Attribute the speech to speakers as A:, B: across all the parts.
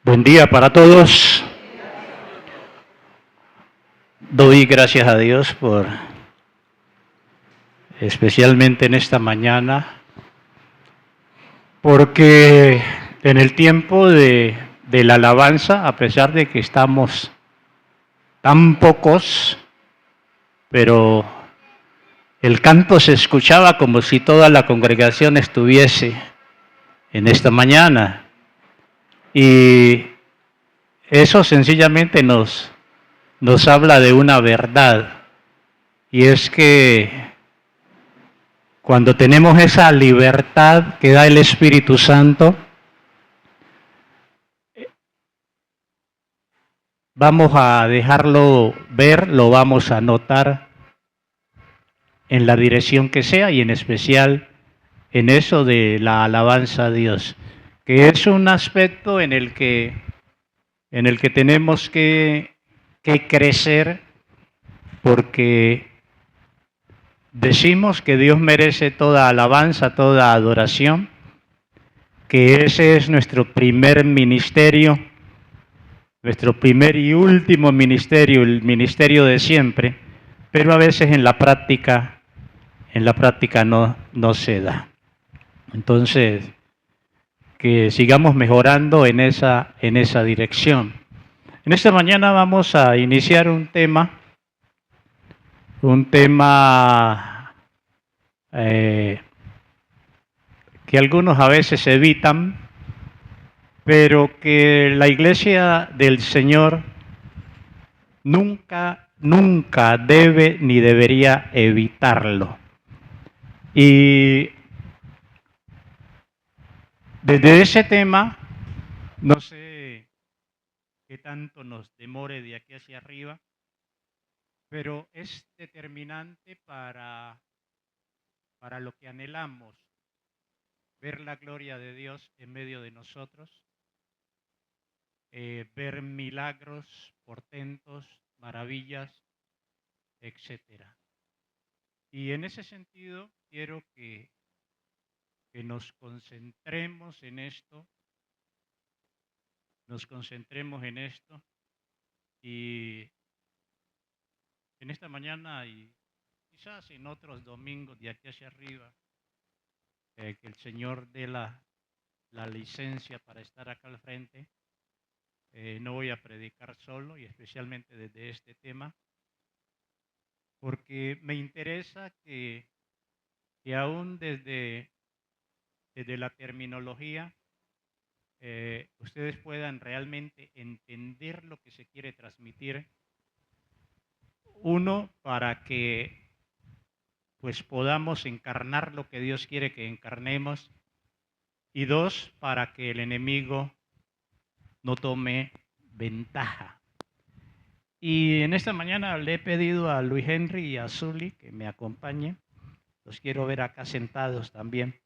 A: Buen día para todos. Doy gracias a Dios por, especialmente en esta mañana, porque en el tiempo de la alabanza, a pesar de que estamos tan pocos, pero el canto se escuchaba como si toda la congregación estuviese en esta mañana. Y eso sencillamente nos habla de una verdad, y es que cuando tenemos esa libertad que da el Espíritu Santo, vamos a dejarlo ver, lo vamos a notar en la dirección que sea y en especial en eso de la alabanza a Dios, que es un aspecto en el que tenemos que crecer, porque decimos que Dios merece toda alabanza, toda adoración, que ese es nuestro primer ministerio, nuestro primer y último ministerio, el ministerio de siempre, pero a veces en la práctica no se da. Entonces, que sigamos mejorando en esa dirección. En esta mañana vamos a iniciar un tema que algunos a veces evitan, pero que la Iglesia del Señor nunca debe ni debería evitarlo. Y desde ese tema, no sé qué tanto nos demore de aquí hacia arriba, pero es determinante para lo que anhelamos, ver la gloria de Dios en medio de nosotros, ver milagros, portentos, maravillas, etcétera. Y en ese sentido quiero que nos concentremos en esto, y en esta mañana y quizás en otros domingos de aquí hacia arriba, que el Señor dé la licencia para estar acá al frente. No voy a predicar solo, y especialmente desde este tema, porque me interesa que aún desde la terminología, ustedes puedan realmente entender lo que se quiere transmitir. Uno, para que pues podamos encarnar lo que Dios quiere que encarnemos, y dos, para que el enemigo no tome ventaja. Y en esta mañana le he pedido a Luis Henry y a Zully que me acompañen. Los quiero ver acá sentados también.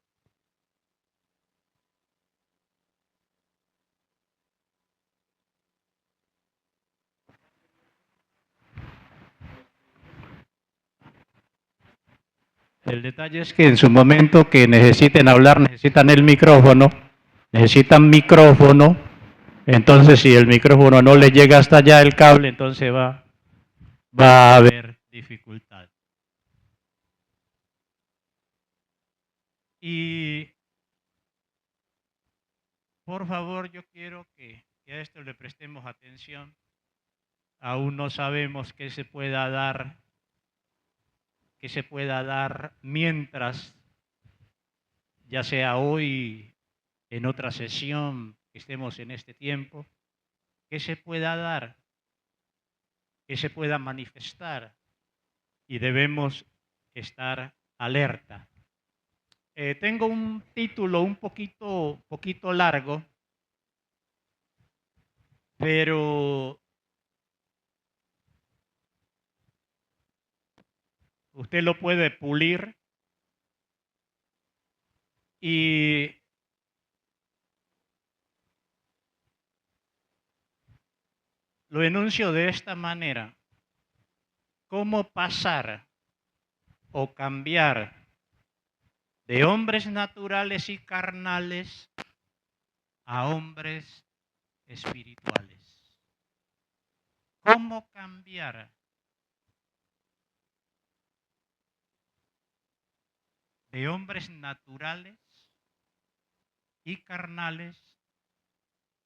A: El detalle es que en su momento que necesiten hablar, necesitan micrófono. Entonces, si el micrófono no le llega hasta allá el cable, entonces va a haber dificultad. Y por favor, yo quiero que a esto le prestemos atención. Aún no sabemos qué se pueda dar mientras, ya sea hoy, en otra sesión, que estemos en este tiempo, que se pueda dar, que se pueda manifestar, y debemos estar alerta. Tengo un título un poquito largo, pero usted lo puede pulir, y lo enuncio de esta manera: ¿cómo pasar o cambiar de hombres naturales y carnales a hombres espirituales. ¿Cómo cambiar de hombres naturales y carnales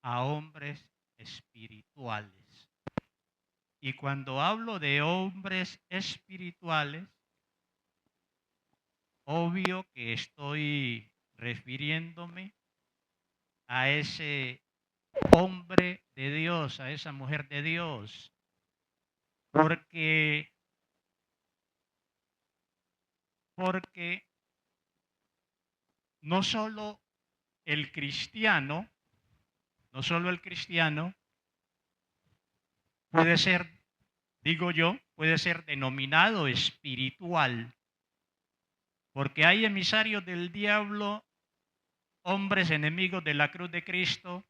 A: a hombres espirituales? Y cuando hablo de hombres espirituales, obvio que estoy refiriéndome a ese hombre de Dios, a esa mujer de Dios, porque no solo el cristiano, no solo el cristiano puede ser, digo yo, puede ser denominado espiritual, porque hay emisarios del diablo, hombres enemigos de la cruz de Cristo,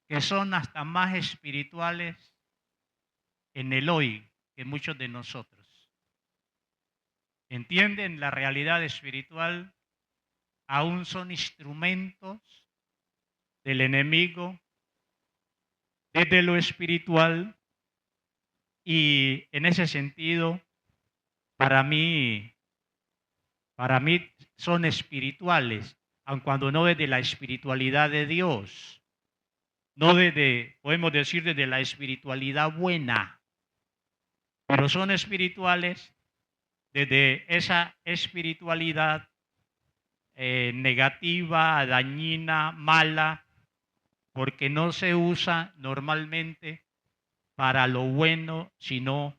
A: que son hasta más espirituales en el hoy que muchos de nosotros. ¿Entienden la realidad espiritual? Aún son instrumentos del enemigo desde lo espiritual, y en ese sentido, para mí son espirituales, aun cuando no desde la espiritualidad de Dios, no desde, podemos decir, desde la espiritualidad buena, pero son espirituales desde esa espiritualidad negativa, dañina, mala, porque no se usa normalmente para lo bueno, sino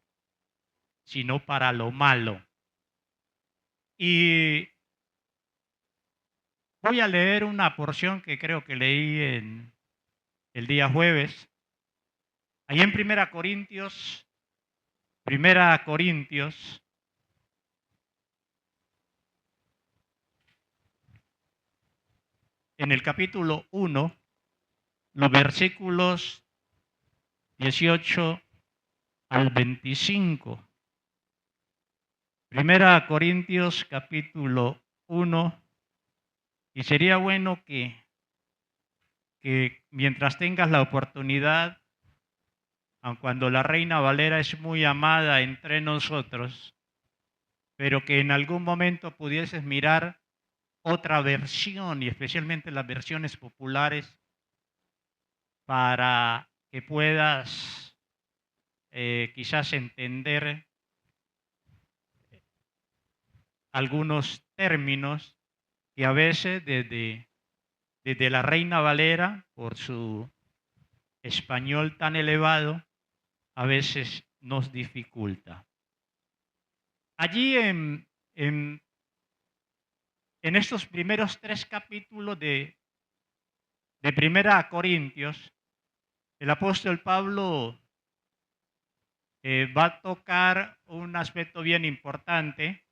A: para lo malo. Y voy a leer una porción que creo que leí en el día jueves, ahí en Primera Corintios, en el capítulo 1, los versículos 18 al 25. Primera Corintios capítulo 1, y sería bueno que mientras tengas la oportunidad, aun cuando la Reina Valera es muy amada entre nosotros, pero que en algún momento pudieses mirar otra versión, y especialmente las versiones populares, para que puedas quizás entender algunos términos que a veces desde la Reina Valera, por su español tan elevado, a veces nos dificulta. Allí en estos primeros 3 capítulos de Primera a Corintios, el apóstol Pablo va a tocar un aspecto bien importante,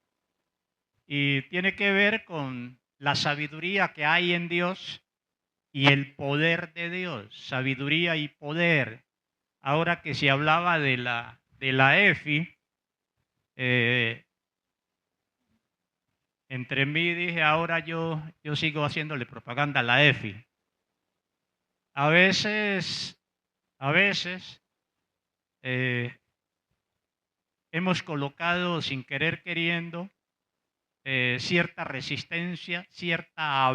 A: y tiene que ver con la sabiduría que hay en Dios y el poder de Dios, sabiduría y poder. Ahora que se hablaba de la EFI, entre mí dije, ahora yo sigo haciéndole propaganda a la EFI. A veces hemos colocado sin querer queriendo cierta resistencia, cierta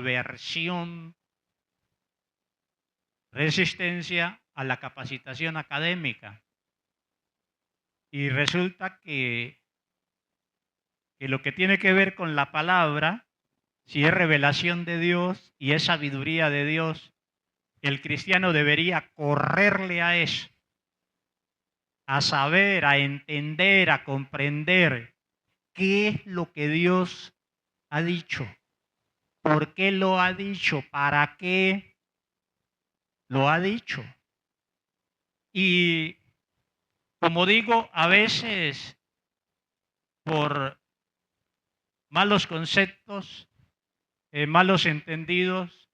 A: resistencia a la capacitación académica. Y resulta que lo que tiene que ver con la palabra, si es revelación de Dios y es sabiduría de Dios, el cristiano debería correrle a eso, a saber, a entender, a comprender qué es lo que Dios ha dicho, por qué lo ha dicho, para qué lo ha dicho. Y como digo, a veces por malos conceptos, malos entendidos,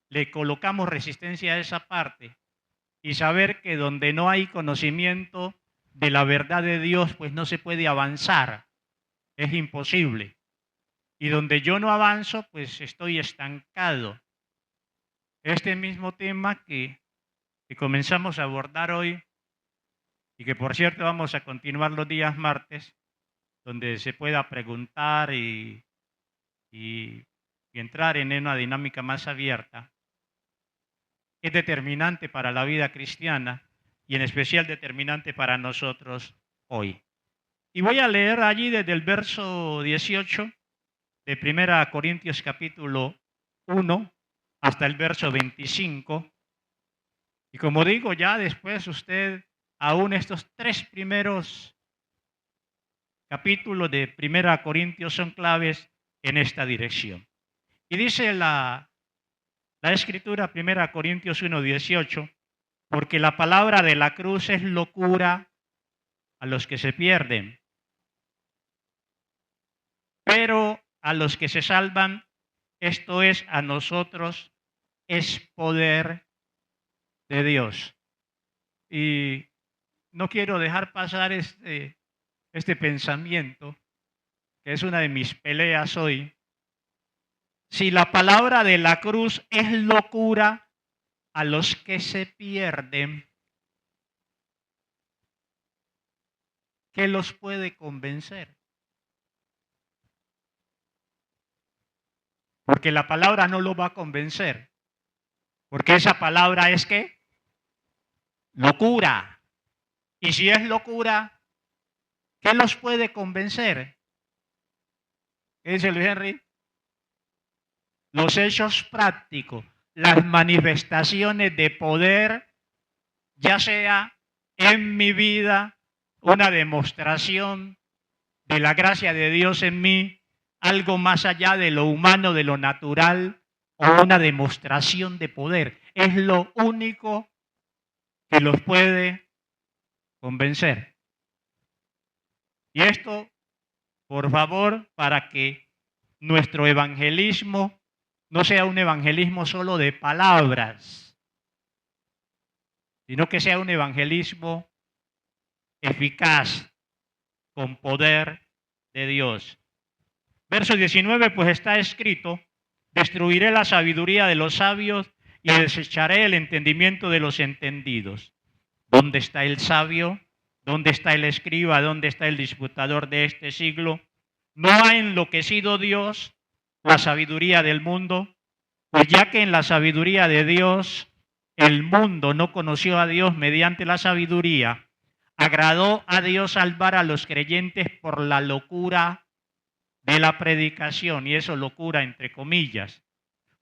A: le colocamos resistencia a esa parte, y saber que donde no hay conocimiento de la verdad de Dios, pues no se puede avanzar, es imposible. Y donde yo no avanzo, pues estoy estancado. Este mismo tema que que comenzamos a abordar hoy y que por cierto vamos a continuar los días martes, donde se pueda preguntar y entrar en una dinámica más abierta, es determinante para la vida cristiana y en especial determinante para nosotros hoy. Y voy a leer allí desde el verso 18 de 1 Corintios capítulo 1 hasta el verso 25. Y como digo, ya después usted, aún estos 3 primeros capítulos de 1 Corintios son claves en esta dirección. Y dice la escritura, 1 Corintios 1:18, porque la palabra de la cruz es locura a los que se pierden, pero a los que se salvan, esto es, a nosotros, es poder de Dios. Y no quiero dejar pasar este pensamiento, que es una de mis peleas hoy. Si la palabra de la cruz es locura a los que se pierden, ¿qué los puede convencer? Porque la palabra no lo va a convencer. Porque esa palabra es ¿qué? Locura. Y si es locura, ¿qué los puede convencer? ¿Qué dice Luis Henry? Los hechos prácticos, las manifestaciones de poder, ya sea en mi vida una demostración de la gracia de Dios en mí, algo más allá de lo humano, de lo natural, o una demostración de poder. Es lo único que los puede convencer. Y esto, por favor, para que nuestro evangelismo no sea un evangelismo solo de palabras, sino que sea un evangelismo eficaz, con poder de Dios. Verso 19, pues está escrito, destruiré la sabiduría de los sabios y desecharé el entendimiento de los entendidos. ¿Dónde está el sabio? ¿Dónde está el escriba? ¿Dónde está el disputador de este siglo? ¿No ha enloquecido Dios la sabiduría del mundo? Pues ya que en la sabiduría de Dios el mundo no conoció a Dios mediante la sabiduría, agradó a Dios salvar a los creyentes por la locura de la predicación, y eso locura entre comillas.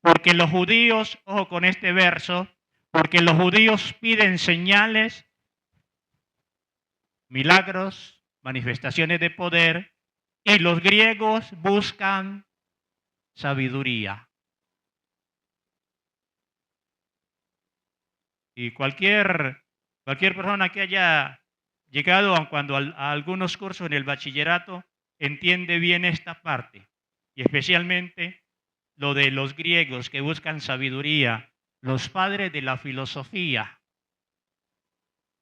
A: Porque los judíos, ojo con este verso, porque los judíos piden señales, milagros, manifestaciones de poder, y los griegos buscan sabiduría. Y cualquier persona que haya llegado a algunos cursos en el bachillerato entiende bien esta parte, y especialmente lo de los griegos que buscan sabiduría, los padres de la filosofía,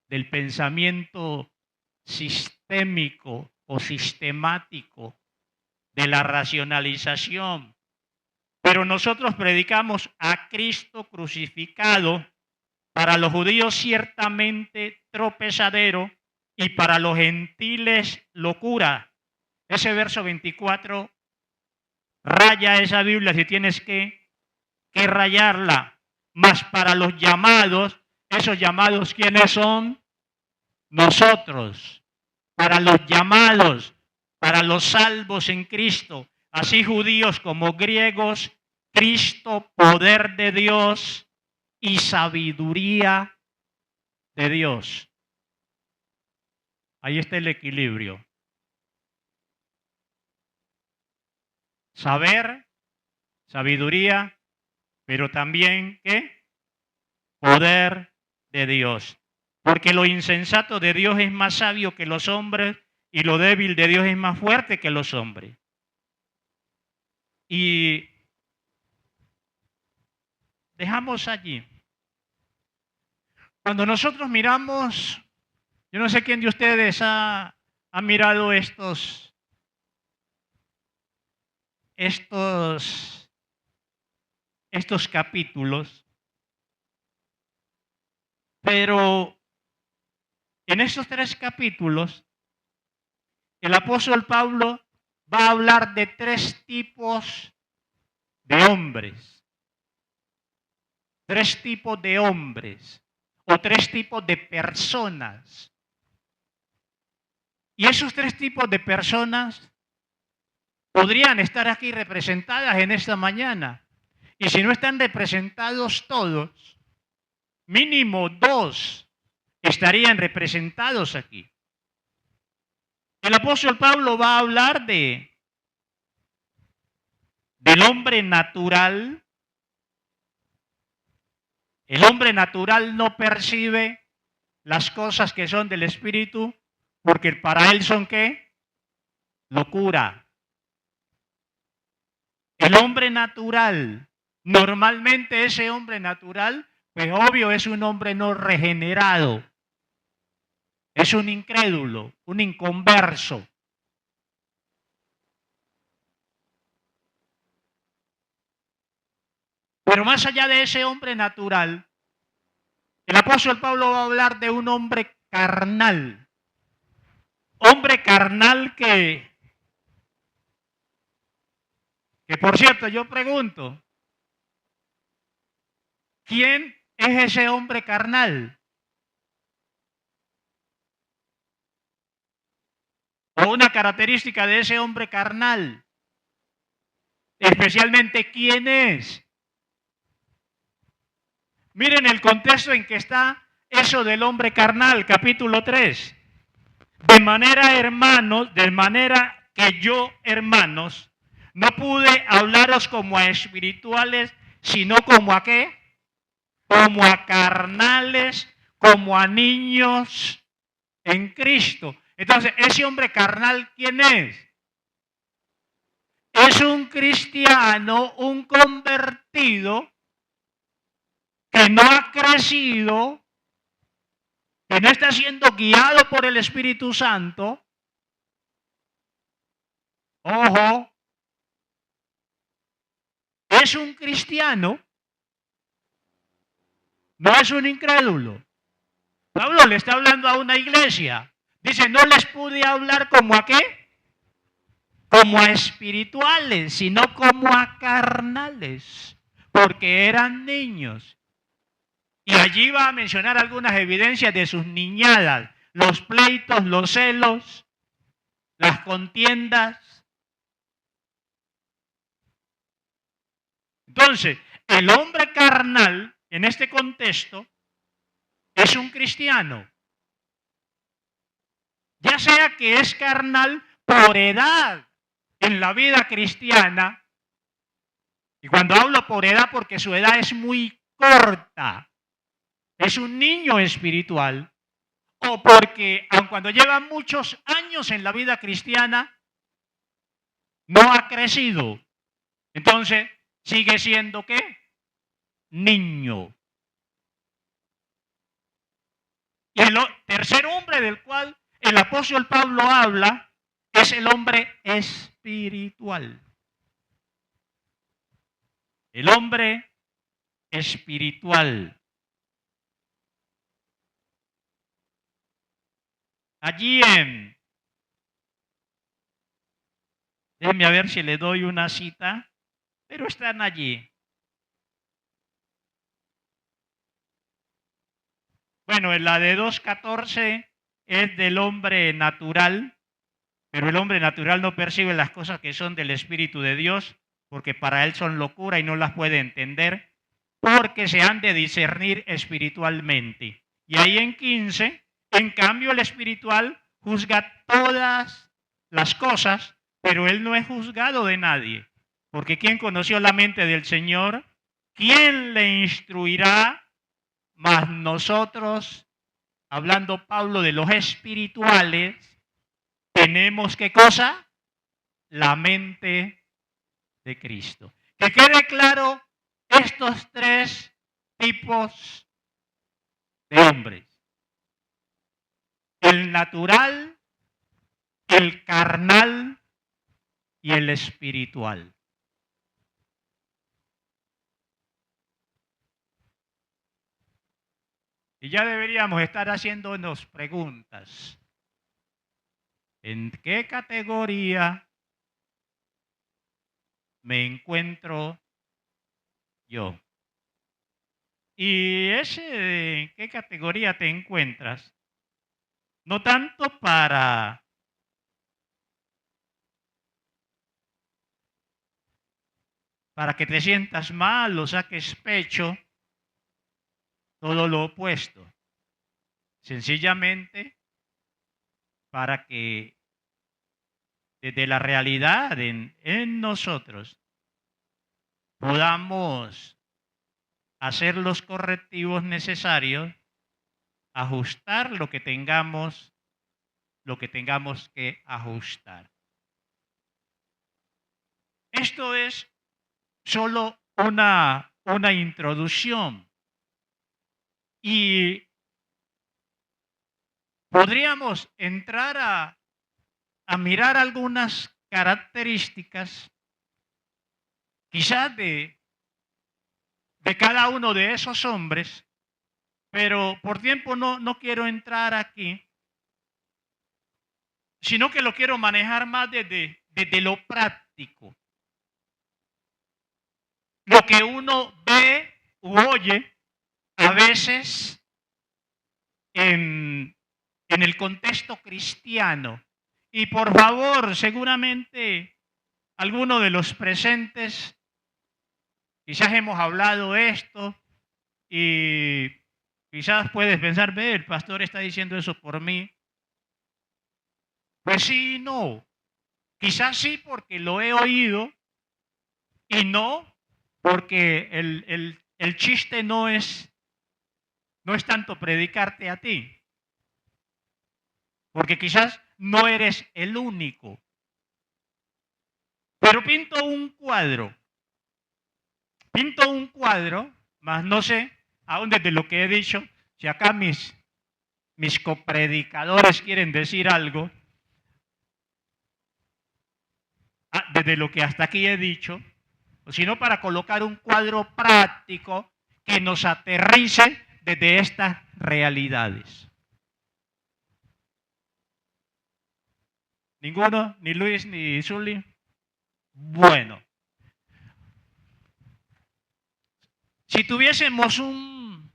A: del pensamiento sistémico o sistemático, de la racionalización. Pero nosotros predicamos a Cristo crucificado, para los judíos ciertamente tropezadero y para los gentiles locura. Ese verso 24, raya esa Biblia si tienes que rayarla. Mas para los llamados, esos llamados, ¿quiénes son? Nosotros. Para los llamados, para los salvos en Cristo, así judíos como griegos, Cristo, poder de Dios y sabiduría de Dios. Ahí está el equilibrio. Saber, sabiduría, pero también ¿qué? Poder de Dios. Porque lo insensato de Dios es más sabio que los hombres y lo débil de Dios es más fuerte que los hombres. Y dejamos allí. Cuando nosotros miramos, yo no sé quién de ustedes ha mirado estos capítulos. Pero en estos 3 capítulos, el apóstol Pablo va a hablar de 3 tipos de hombres. 3 tipos de hombres o 3 tipos de personas. Y esos 3 tipos de personas podrían estar aquí representadas en esta mañana. Y si no están representados todos, mínimo 2 estarían representados aquí. El apóstol Pablo va a hablar del hombre natural. El hombre natural no percibe las cosas que son del Espíritu porque para él son ¿qué? Locura. El hombre natural, normalmente ese hombre natural, pues obvio es un hombre no regenerado. Es un incrédulo, un inconverso. Pero más allá de ese hombre natural, el apóstol Pablo va a hablar de un hombre carnal. Hombre carnal que por cierto, yo pregunto, ¿quién es ese hombre carnal? O una característica de ese hombre carnal. Especialmente, ¿quién es? Miren el contexto en que está eso del hombre carnal, capítulo 3. De manera que yo, hermanos, no pude hablaros como a espirituales, sino como a ¿qué? Como a carnales, como a niños en Cristo. Entonces, ese hombre carnal, ¿quién es? Es un cristiano, un convertido que no ha crecido, que no está siendo guiado por el Espíritu Santo. Ojo, es un cristiano, no es un incrédulo. Pablo le está hablando a una iglesia. Dice, no les pude hablar como a qué? Como a espirituales, sino como a carnales, porque eran niños. Y allí va a mencionar algunas evidencias de sus niñadas, los pleitos, los celos, las contiendas. Entonces, el hombre carnal, en este contexto, es un cristiano. Ya sea que es carnal por edad en la vida cristiana, y cuando hablo por edad porque su edad es muy corta, es un niño espiritual, o porque aun cuando lleva muchos años en la vida cristiana, no ha crecido. Entonces, sigue siendo ¿qué? Niño. Y el tercer hombre del cual el apóstol Pablo habla es el hombre espiritual. El hombre espiritual. Allí déjenme a ver si le doy una cita, pero están allí. Bueno, en la de 2:14 es del hombre natural, pero el hombre natural no percibe las cosas que son del Espíritu de Dios, porque para él son locura y no las puede entender, porque se han de discernir espiritualmente. Y ahí en 15, en cambio el espiritual juzga todas las cosas, pero él no es juzgado de nadie, porque ¿quién conoció la mente del Señor? ¿Quién le instruirá? Mas nosotros, hablando Pablo de los espirituales, tenemos ¿qué cosa? La mente de Cristo. Que quede claro estos 3 tipos de hombres. El natural, el carnal y el espiritual. Y ya deberíamos estar haciéndonos preguntas. ¿En qué categoría me encuentro yo? Y ese de en qué categoría te encuentras, no tanto para que te sientas mal o saques pecho, todo lo opuesto. Sencillamente para que desde la realidad en nosotros podamos hacer los correctivos necesarios, ajustar lo que tengamos que ajustar. Esto es solo una introducción y podríamos entrar a mirar algunas características quizás de cada uno de esos hombres, pero por tiempo no quiero entrar aquí, sino que lo quiero manejar más desde lo práctico. Lo que uno ve u oye a veces en el contexto cristiano. Y por favor, seguramente alguno de los presentes, quizás hemos hablado esto y quizás puedes pensar, ve, el pastor está diciendo eso por mí. Pues sí y no. Quizás sí porque lo he oído y no porque el chiste no es tanto predicarte a ti. Porque quizás no eres el único. Pero pinto un cuadro, más no sé aún desde lo que he dicho, si acá mis copredicadores quieren decir algo, desde lo que hasta aquí he dicho, sino para colocar un cuadro práctico que nos aterrice desde estas realidades. ¿Ninguno? ¿Ni Luis ni Zuli? Bueno. Si tuviésemos un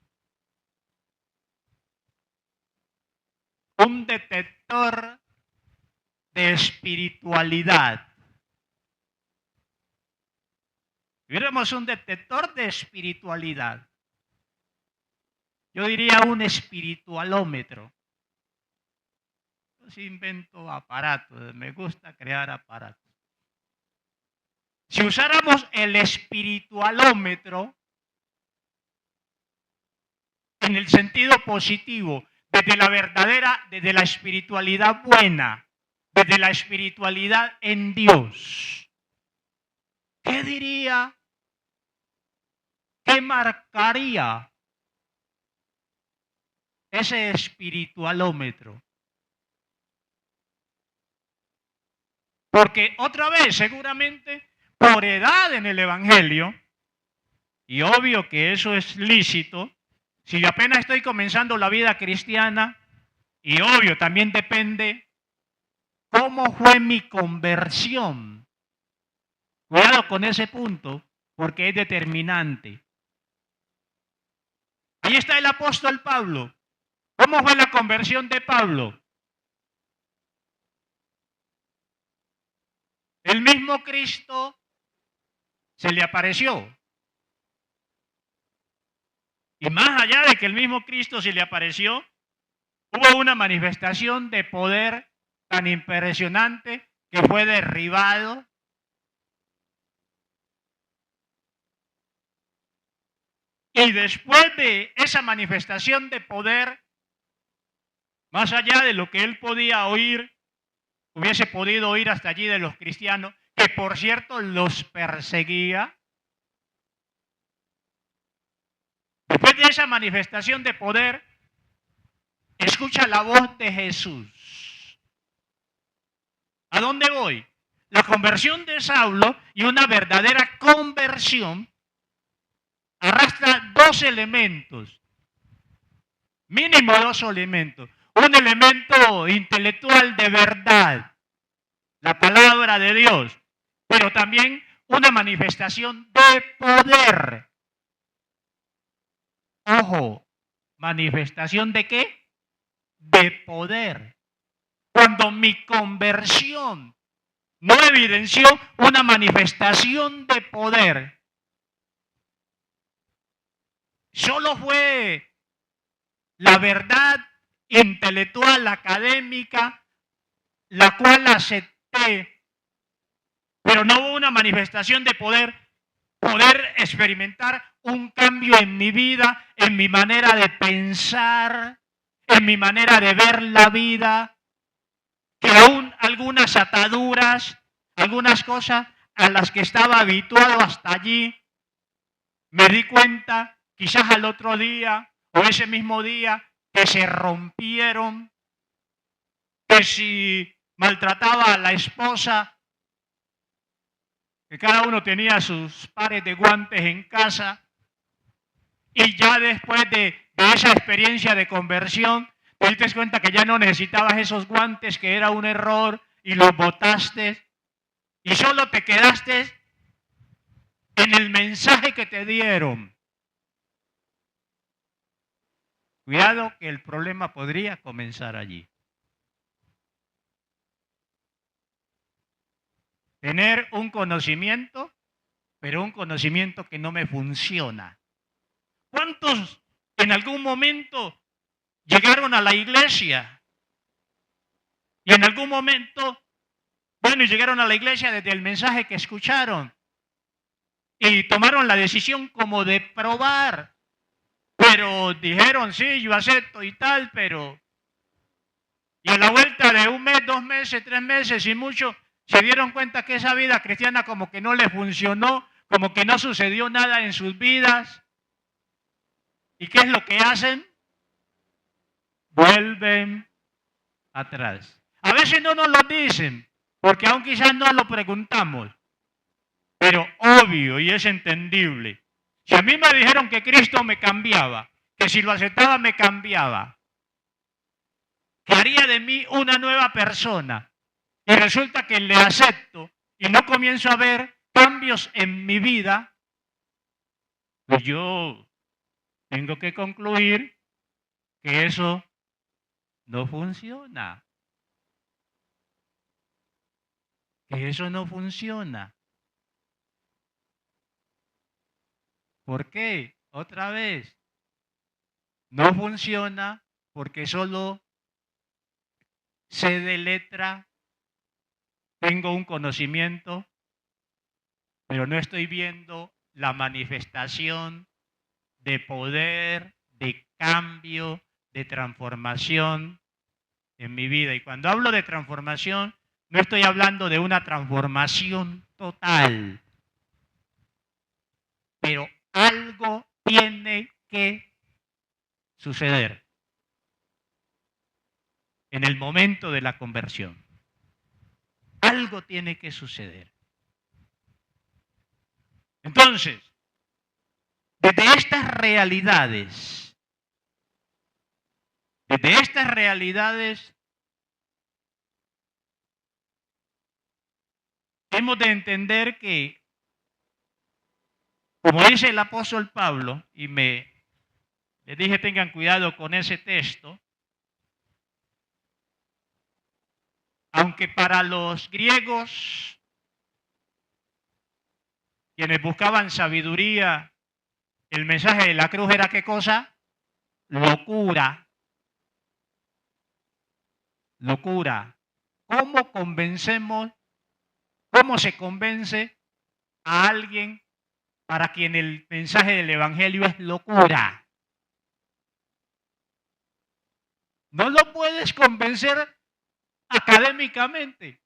A: detector de espiritualidad, tuviéramos un detector de espiritualidad, yo diría un espiritualómetro. Yo sí invento aparatos, me gusta crear aparatos. Si usáramos el espiritualómetro en el sentido positivo, desde la espiritualidad buena, desde la espiritualidad en Dios, ¿qué diría? ¿Qué marcaría ese espiritualómetro? Porque otra vez, seguramente, por edad en el Evangelio, y obvio que eso es lícito, si yo apenas estoy comenzando la vida cristiana, y obvio también depende cómo fue mi conversión. Cuidado con ese punto, porque es determinante. Ahí está el apóstol Pablo. ¿Cómo fue la conversión de Pablo? El mismo Cristo se le apareció. Y más allá de que el mismo Cristo se le apareció, hubo una manifestación de poder tan impresionante que fue derribado. Y después de esa manifestación de poder, más allá de lo que él podía oír, hubiese podido oír hasta allí de los cristianos, que por cierto los perseguía. Después de esa manifestación de poder, escucha la voz de Jesús. ¿A dónde voy? La conversión de Saulo y una verdadera conversión arrastra dos elementos. Mínimo dos elementos. Un elemento intelectual de verdad, la palabra de Dios, pero también una manifestación de poder. Ojo, ¿manifestación de qué? De poder. Cuando mi conversión no evidenció una manifestación de poder, solo fue la verdad intelectual, académica, la cual acepté, pero no hubo una manifestación de poder experimentar un cambio en mi vida, en mi manera de pensar, en mi manera de ver la vida, que aún algunas ataduras, algunas cosas a las que estaba habituado hasta allí, me di cuenta, quizás al otro día o ese mismo día, que se rompieron, que si maltrataba a la esposa, que cada uno tenía sus pares de guantes en casa, y ya después de esa experiencia de conversión, te diste cuenta que ya no necesitabas esos guantes, que era un error, y los botaste, y solo te quedaste en el mensaje que te dieron. Cuidado, que el problema podría comenzar allí. Tener un conocimiento, pero un conocimiento que no me funciona. ¿Cuántos en algún momento llegaron a la iglesia? Y en algún momento, llegaron a la iglesia desde el mensaje que escucharon y tomaron la decisión como de probar, pero dijeron, sí, yo acepto y tal, pero... Y a la vuelta de un mes, 2 meses, 3 meses y mucho, se dieron cuenta que esa vida cristiana como que no le funcionó, como que no sucedió nada en sus vidas. ¿Y qué es lo que hacen? Vuelven atrás. A veces no nos lo dicen, porque aún quizás no lo preguntamos, pero obvio y es entendible. Si a mí me dijeron que Cristo me cambiaba, que si lo aceptaba me cambiaba, que haría de mí una nueva persona, y resulta que le acepto y no comienzo a ver cambios en mi vida, pues yo tengo que concluir que eso no funciona. Que eso no funciona. ¿Por qué? Otra vez, no funciona porque solo sé de letra, tengo un conocimiento, pero no estoy viendo la manifestación de poder, de cambio, de transformación en mi vida. Y cuando hablo de transformación, no estoy hablando de una transformación total, pero algo tiene que suceder en el momento de la conversión. Algo tiene que suceder. Entonces, desde estas realidades, hemos de entender que, como dice el apóstol Pablo, y les dije tengan cuidado con ese texto, aunque para los griegos, quienes buscaban sabiduría, el mensaje de la cruz era ¿qué cosa? Locura. Locura. ¿Cómo se convence a alguien para quien el mensaje del evangelio es locura? No lo puedes convencer académicamente,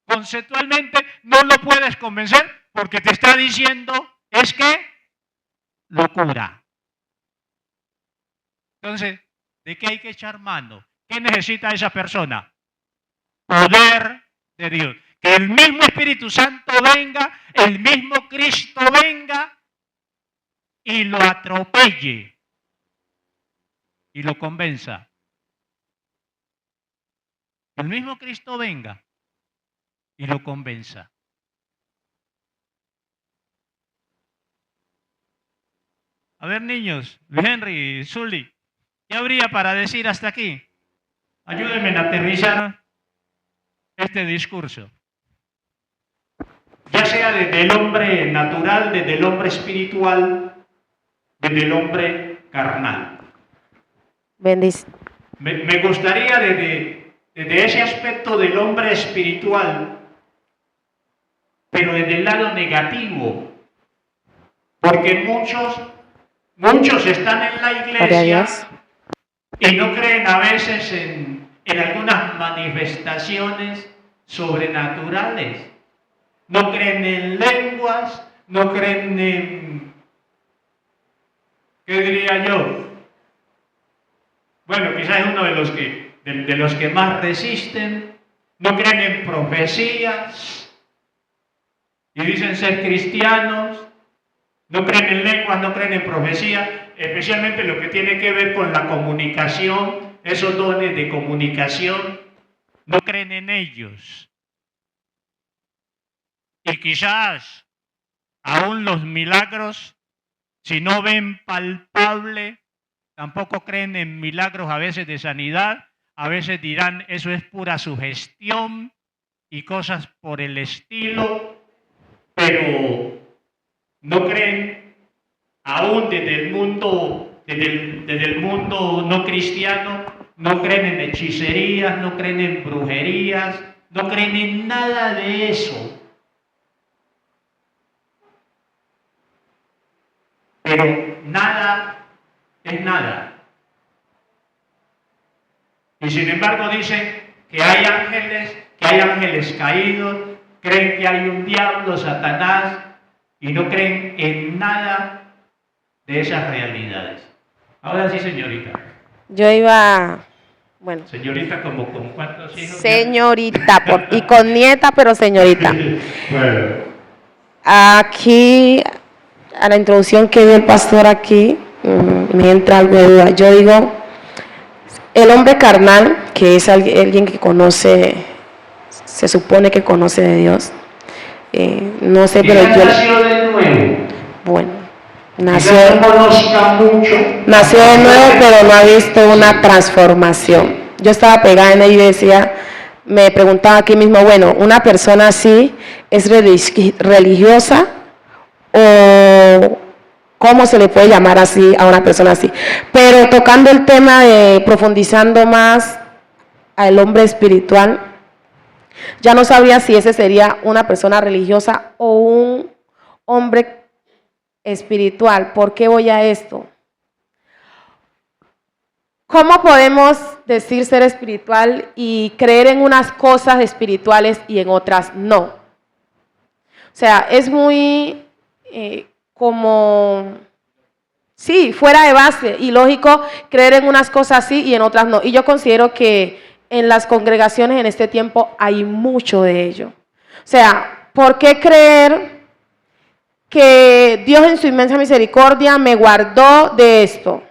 A: conceptualmente no lo puedes convencer porque te está diciendo es que locura. Entonces, ¿de qué hay que echar mano? ¿Qué necesita esa persona? Poder de Dios. Que el mismo Espíritu Santo venga, el mismo Cristo venga y lo atropelle. y lo convenza. El mismo Cristo venga y lo convenza. A ver, niños, Luis Henry, Zully, ¿qué habría para decir hasta aquí? Ayúdenme a aterrizar este discurso. Ya sea desde el hombre natural, desde el hombre espiritual, desde el hombre carnal.
B: Bendice.
A: Me gustaría desde ese aspecto del hombre espiritual, pero desde el lado negativo, porque muchos están en la iglesia y no creen a veces en algunas manifestaciones sobrenaturales. No creen en lenguas, no creen en, ¿qué diría yo? Bueno, quizás es uno de los que más resisten. No creen en profecías y dicen ser cristianos. No creen en lenguas, no creen en profecía, especialmente lo que tiene que ver con la comunicación, esos dones de comunicación, no creen en ellos. Y quizás aún los milagros, si no ven palpable, tampoco creen en milagros a veces de sanidad, a veces dirán eso es pura sugestión y cosas por el estilo, pero no creen aún desde el mundo no cristiano, no creen en hechicerías, no creen en brujerías, no creen en nada de eso. Pero nada es nada. Y sin embargo dicen que hay ángeles caídos, creen que hay un diablo, Satanás, y no creen en nada de esas realidades. Ahora sí, señorita.
B: Yo iba, bueno.
A: Señorita, como con cuántos hijos.
B: Señorita, y con nieta, pero señorita.
A: Bueno.
B: Aquí, a la introducción que dio el pastor aquí, me entra algo de duda. Yo digo, el hombre carnal, que es alguien que conoce, se supone que conoce de Dios, no sé, pero yo...
A: nació de nuevo.
B: Bueno, nació de nuevo, pero no ha visto una transformación. Yo estaba pegada en ella y decía, me preguntaba aquí mismo, bueno, ¿una persona así es religiosa o cómo se le puede llamar así a una persona así? Pero tocando el tema de profundizando más al hombre espiritual, ya no sabría si ese sería una persona religiosa o un hombre espiritual. ¿Por qué voy a esto? ¿Cómo podemos decir ser espiritual y creer en unas cosas espirituales y en otras no? O sea, es muy sí, fuera de base y lógico creer en unas cosas sí y en otras no. Y yo considero que en las congregaciones en este tiempo hay mucho de ello. O sea, ¿por qué creer que Dios en su inmensa misericordia me guardó de esto?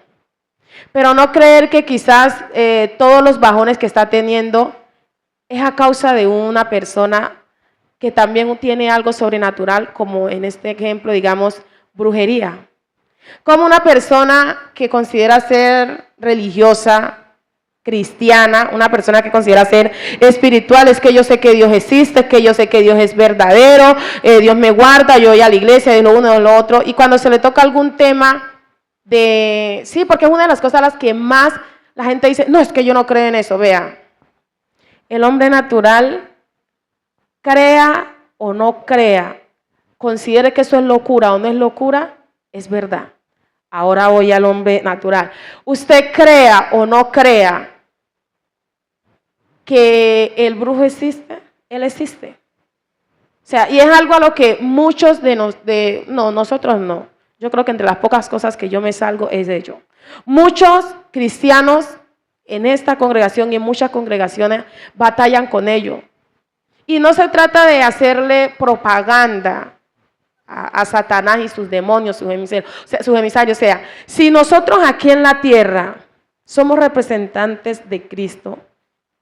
B: Pero no creer que quizás todos los bajones que está teniendo es a causa de una persona que también tiene algo sobrenatural, como en este ejemplo, digamos, brujería. Como una persona que considera ser religiosa, cristiana, una persona que considera ser espiritual, es que yo sé que Dios existe, es que yo sé que Dios es verdadero, Dios me guarda, yo voy a la iglesia, de lo uno, de lo otro, y cuando se le toca algún tema sí, porque es una de las cosas a las que más la gente dice, no, es que yo no creo en eso. Vea, el hombre natural, crea o no crea, considere que eso es locura o no es locura, es verdad. Ahora voy al hombre natural. Usted crea o no crea que el brujo existe, él existe. O sea, y es algo a lo que muchos nosotros no. Yo creo que entre las pocas cosas que yo me salgo es de ello. Muchos cristianos en esta congregación y en muchas congregaciones batallan con ello. Y no se trata de hacerle propaganda a Satanás y sus demonios, sus emisarios. O sea, si nosotros aquí en la tierra somos representantes de Cristo,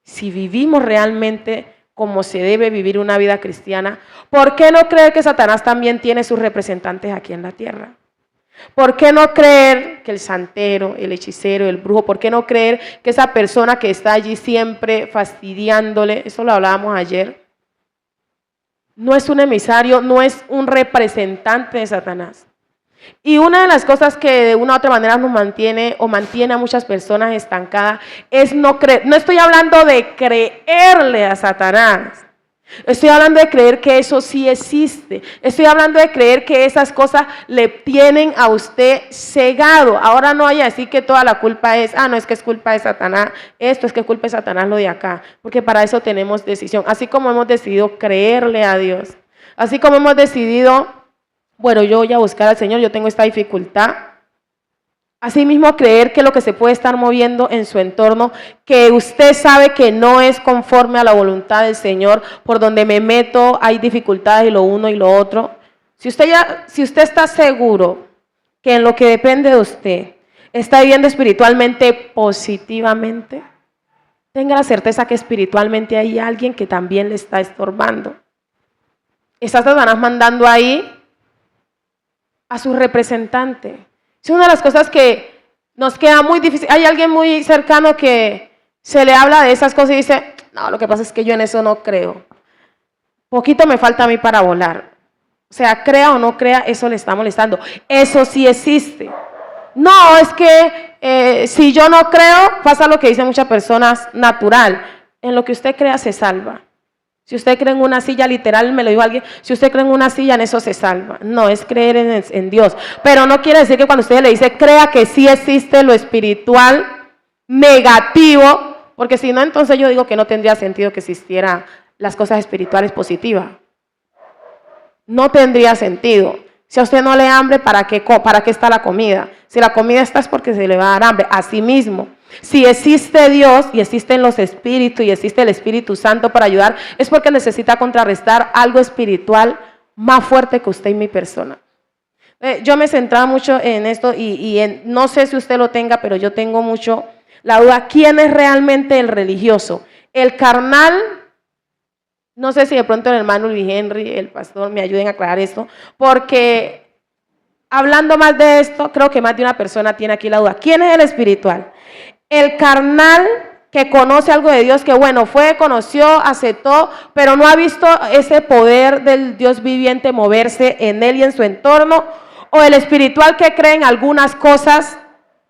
B: si vivimos realmente como se debe vivir una vida cristiana, ¿por qué no creer que Satanás también tiene sus representantes aquí en la tierra? ¿Por qué no creer que el santero, el hechicero, el brujo, por qué no creer que esa persona que está allí siempre fastidiándole, eso lo hablábamos ayer, no es un emisario, no es un representante de Satanás? Y una de las cosas que de una u otra manera nos mantiene o mantiene a muchas personas estancadas es no creer. No estoy hablando de creerle a Satanás. Estoy hablando de creer que eso sí existe. Estoy hablando de creer que esas cosas le tienen a usted cegado. Ahora no vaya a decir que toda la culpa es, no es que es culpa de Satanás, esto es que es culpa de Satanás lo de acá. Porque para eso tenemos decisión. Así como hemos decidido creerle a Dios. Así como hemos decidido, bueno, yo voy a buscar al Señor, yo tengo esta dificultad. Asimismo, creer que lo que se puede estar moviendo en su entorno, que usted sabe que no es conforme a la voluntad del Señor, por donde me meto hay dificultades y lo uno y lo otro. Si usted está seguro que en lo que depende de usted está viviendo espiritualmente positivamente, tenga la certeza que espiritualmente hay alguien que también le está estorbando. Está Satanás mandando ahí a su representante. Es una de las cosas que nos queda muy difícil. Hay alguien muy cercano que se le habla de esas cosas y dice, no, lo que pasa es que yo en eso no creo. Poquito me falta a mí para volar. O sea, crea o no crea, eso le está molestando. Eso sí existe. No, es que si yo no creo, pasa lo que dicen muchas personas, natural. En lo que usted crea se salva. Si usted cree en una silla, literal, me lo dijo alguien, si usted cree en una silla, en eso se salva. No, es creer en Dios. Pero no quiere decir que cuando usted le dice, crea que sí existe lo espiritual negativo, porque si no, entonces yo digo que no tendría sentido que existieran las cosas espirituales positivas. No tendría sentido. Si a usted no le da hambre, ¿para qué está la comida? Si la comida está es porque se le va a dar hambre. Asimismo, si existe Dios y existen los espíritus y existe el Espíritu Santo para ayudar, es porque necesita contrarrestar algo espiritual más fuerte que usted y mi persona. Yo me centraba mucho en esto no sé si usted lo tenga, pero yo tengo mucho la duda, ¿quién es realmente el religioso? ¿El carnal? No sé si de pronto el hermano Luis Henry, el pastor, me ayuden a aclarar esto, porque hablando más de esto, creo que más de una persona tiene aquí la duda. ¿Quién es el espiritual? El carnal que conoce algo de Dios, que bueno, conoció, aceptó, pero no ha visto ese poder del Dios viviente moverse en él y en su entorno, o el espiritual que cree en algunas cosas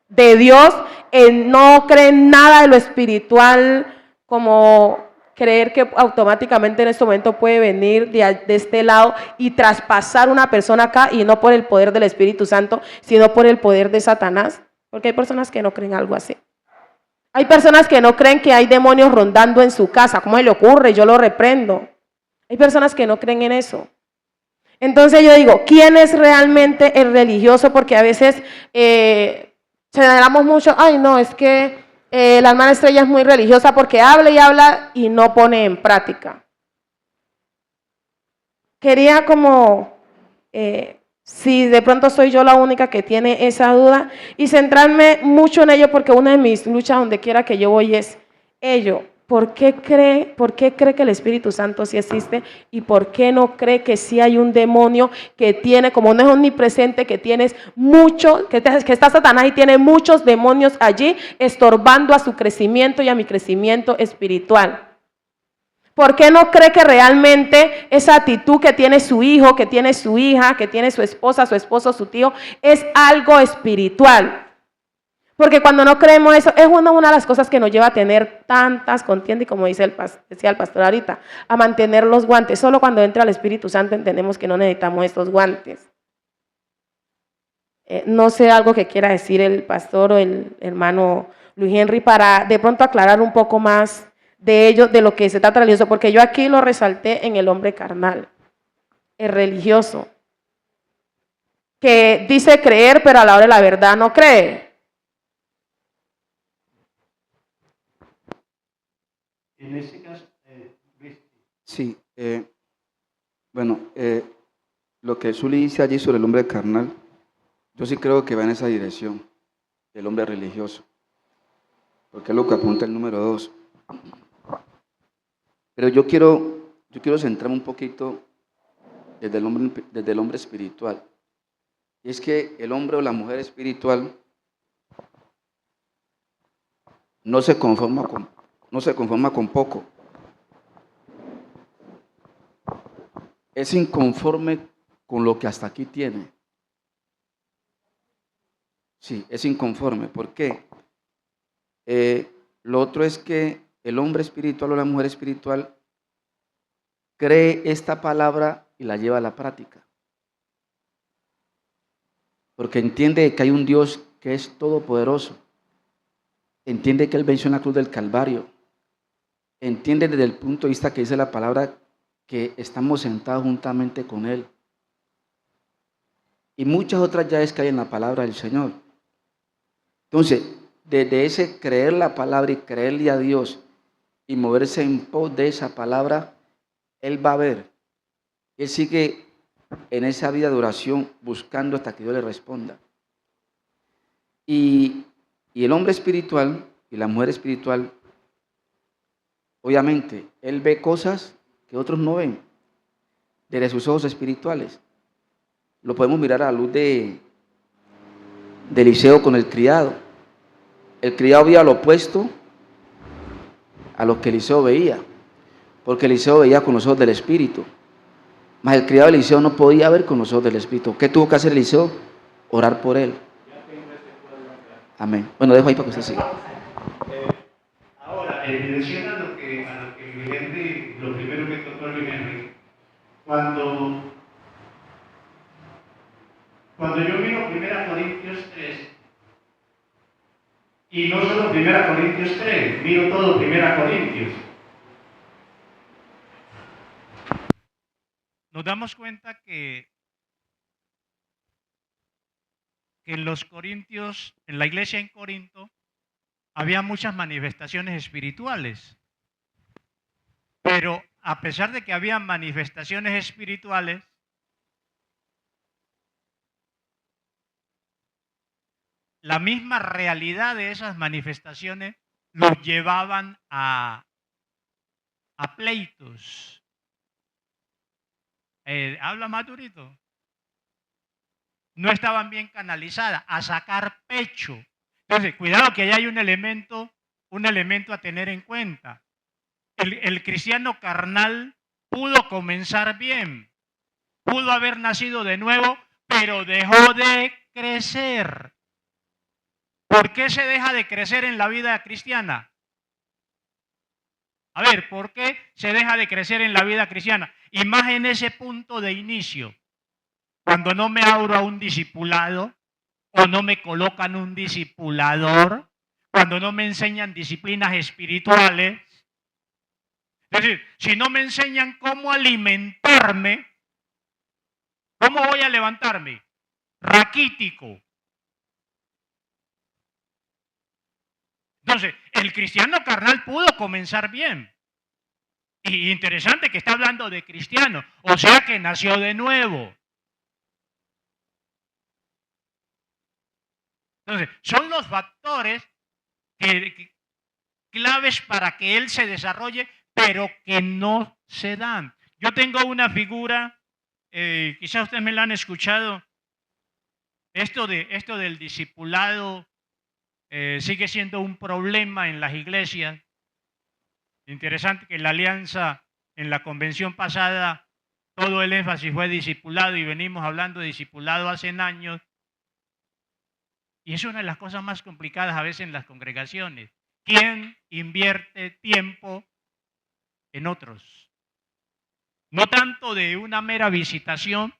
B: de Dios, no cree en nada de lo espiritual, como creer que automáticamente en este momento puede venir de este lado y traspasar una persona acá, y no por el poder del Espíritu Santo, sino por el poder de Satanás, porque hay personas que no creen algo así. Hay personas que no creen que hay demonios rondando en su casa. ¿Cómo se le ocurre? Yo lo reprendo. Hay personas que no creen en eso. Entonces yo digo, ¿quién es realmente el religioso? Porque a veces señalamos mucho, ay no, es que la hermana Estrella es muy religiosa porque habla y habla y no pone en práctica. Quería como, si de pronto soy yo la única que tiene esa duda, y centrarme mucho en ello, porque una de mis luchas donde quiera que yo voy es ello. ¿Por qué cree que el Espíritu Santo sí existe? ¿Y por qué no cree que sí hay un demonio que tiene, como no es omnipresente, que tienes mucho, que está Satanás y tiene muchos demonios allí estorbando a su crecimiento y a mi crecimiento espiritual? ¿Por qué no cree que realmente esa actitud que tiene su hijo, que tiene su hija, que tiene su esposa, su esposo, su tío, es algo espiritual? Porque cuando no creemos eso, es una de las cosas que nos lleva a tener tantas contiendas, y como decía el pastor ahorita, a mantener los guantes. Solo cuando entra el Espíritu Santo entendemos que no necesitamos estos guantes. No sé algo que quiera decir el pastor o el hermano Luis Henry para de pronto aclarar un poco más de ello, de lo que se trata religioso, porque yo aquí lo resalté en el hombre carnal, el religioso, que dice creer, pero a la hora de la verdad no cree.
A: En ese caso,
C: sí, bueno, lo que Zuli dice allí sobre el hombre carnal, yo sí creo que va en esa dirección, el hombre religioso. porque es lo que apunta el número 2. Pero yo quiero centrarme un poquito desde el hombre espiritual. Y es que el hombre o la mujer espiritual no se conforma con poco. Es inconforme con lo que hasta aquí tiene. Sí, es inconforme. ¿Por qué? Lo otro es que el hombre espiritual o la mujer espiritual cree esta palabra y la lleva a la práctica. Porque entiende que hay un Dios que es todopoderoso. Entiende que Él venció en la cruz del Calvario. Entiende desde el punto de vista que dice la palabra que estamos sentados juntamente con Él. Y muchas otras llaves que hay en la palabra del Señor. Entonces, desde ese creer la palabra y creerle a Dios y moverse en pos de esa palabra, Él va a ver. Él sigue en esa vida de oración buscando hasta que Dios le responda. Y el hombre espiritual y la mujer espiritual, obviamente, él ve cosas que otros no ven desde sus ojos espirituales. Lo podemos mirar a la luz de Eliseo con el criado. El criado veía lo opuesto a lo que Eliseo veía, porque Eliseo veía con los ojos del espíritu. Mas el criado de Eliseo no podía ver con los ojos del espíritu. ¿Qué tuvo que hacer Eliseo? Orar por él. Amén. Bueno, dejo ahí para que usted siga.
A: Ahora, en relación a lo que Luis Henry, lo primero que tocó Luis Henry, cuando yo miro 1 Corintios 3, y no solo 1 Corintios 3, miro todo 1 Corintios, nos damos cuenta que en los Corintios, en la iglesia en Corinto, había muchas manifestaciones espirituales. Pero a pesar de que había manifestaciones espirituales, la misma realidad de esas manifestaciones los llevaban a pleitos. ¿Habla más durito? No estaban bien canalizadas, a sacar pecho. Entonces, cuidado que ahí hay un elemento a tener en cuenta. El cristiano carnal pudo comenzar bien, pudo haber nacido de nuevo, pero dejó de crecer. ¿Por qué se deja de crecer en la vida cristiana? A ver, ¿por qué se deja de crecer en la vida cristiana? Y más en ese punto de inicio, cuando no me abro a un discipulado o no me colocan un discipulador, cuando no me enseñan disciplinas espirituales. Es decir, si no me enseñan cómo alimentarme, ¿cómo voy a levantarme? Raquítico. Entonces, el cristiano carnal pudo comenzar bien. Y interesante que está hablando de cristiano, o sea que nació de nuevo. Entonces, son los factores claves para que él se desarrolle, pero que no se dan. Yo tengo una figura, quizás ustedes me la han escuchado, esto del discipulado sigue siendo un problema en las iglesias. Interesante que en la alianza, en la convención pasada, todo el énfasis fue discipulado y venimos hablando de discipulado hace años. Y es una de las cosas más complicadas a veces en las congregaciones. ¿Quién invierte tiempo en otros? No tanto de una mera visitación,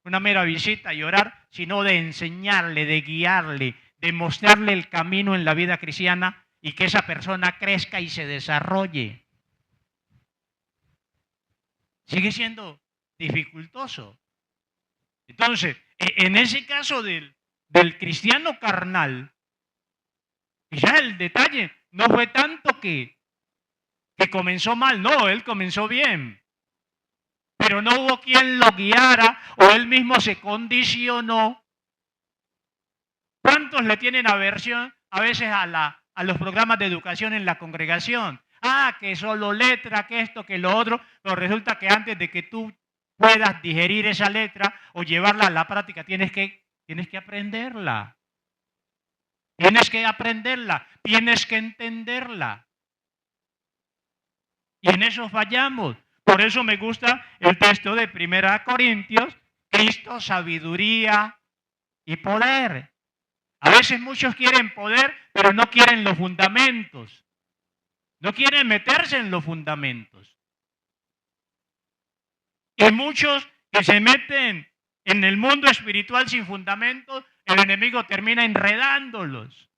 A: una mera visita y orar, sino de enseñarle, de guiarle, de mostrarle el camino en la vida cristiana y que esa persona crezca y se desarrolle. Sigue siendo dificultoso. Entonces, en ese caso del cristiano carnal, ya el detalle no fue tanto que comenzó mal, no, él comenzó bien. Pero no hubo quien lo guiara o él mismo se condicionó. ¿Cuántos le tienen aversión a veces a la a los programas de educación en la congregación. Ah, que solo letra, que esto, que lo otro, pero resulta que antes de que tú puedas digerir esa letra o llevarla a la práctica, tienes que aprenderla. Tienes que aprenderla, tienes que entenderla. Y en eso fallamos. Por eso me gusta el texto de 1 Corintios, Cristo, sabiduría y poder. A veces muchos quieren poder, pero no quieren los fundamentos. No quieren meterse en los fundamentos. Y muchos que se meten en el mundo espiritual sin fundamentos, el enemigo termina enredándolos.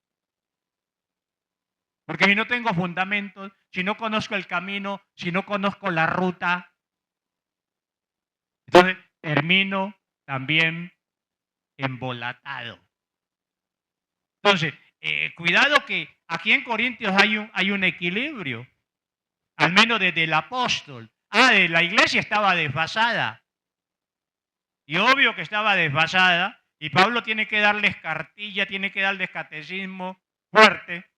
A: Porque si no tengo fundamentos, si no conozco el camino, si no conozco la ruta, entonces termino también embolatado. Entonces, cuidado que aquí en Corintios hay un equilibrio, al menos desde el apóstol. De la iglesia estaba desfasada. Y obvio que estaba desfasada, y Pablo tiene que darles cartilla, tiene que darles catecismo fuerte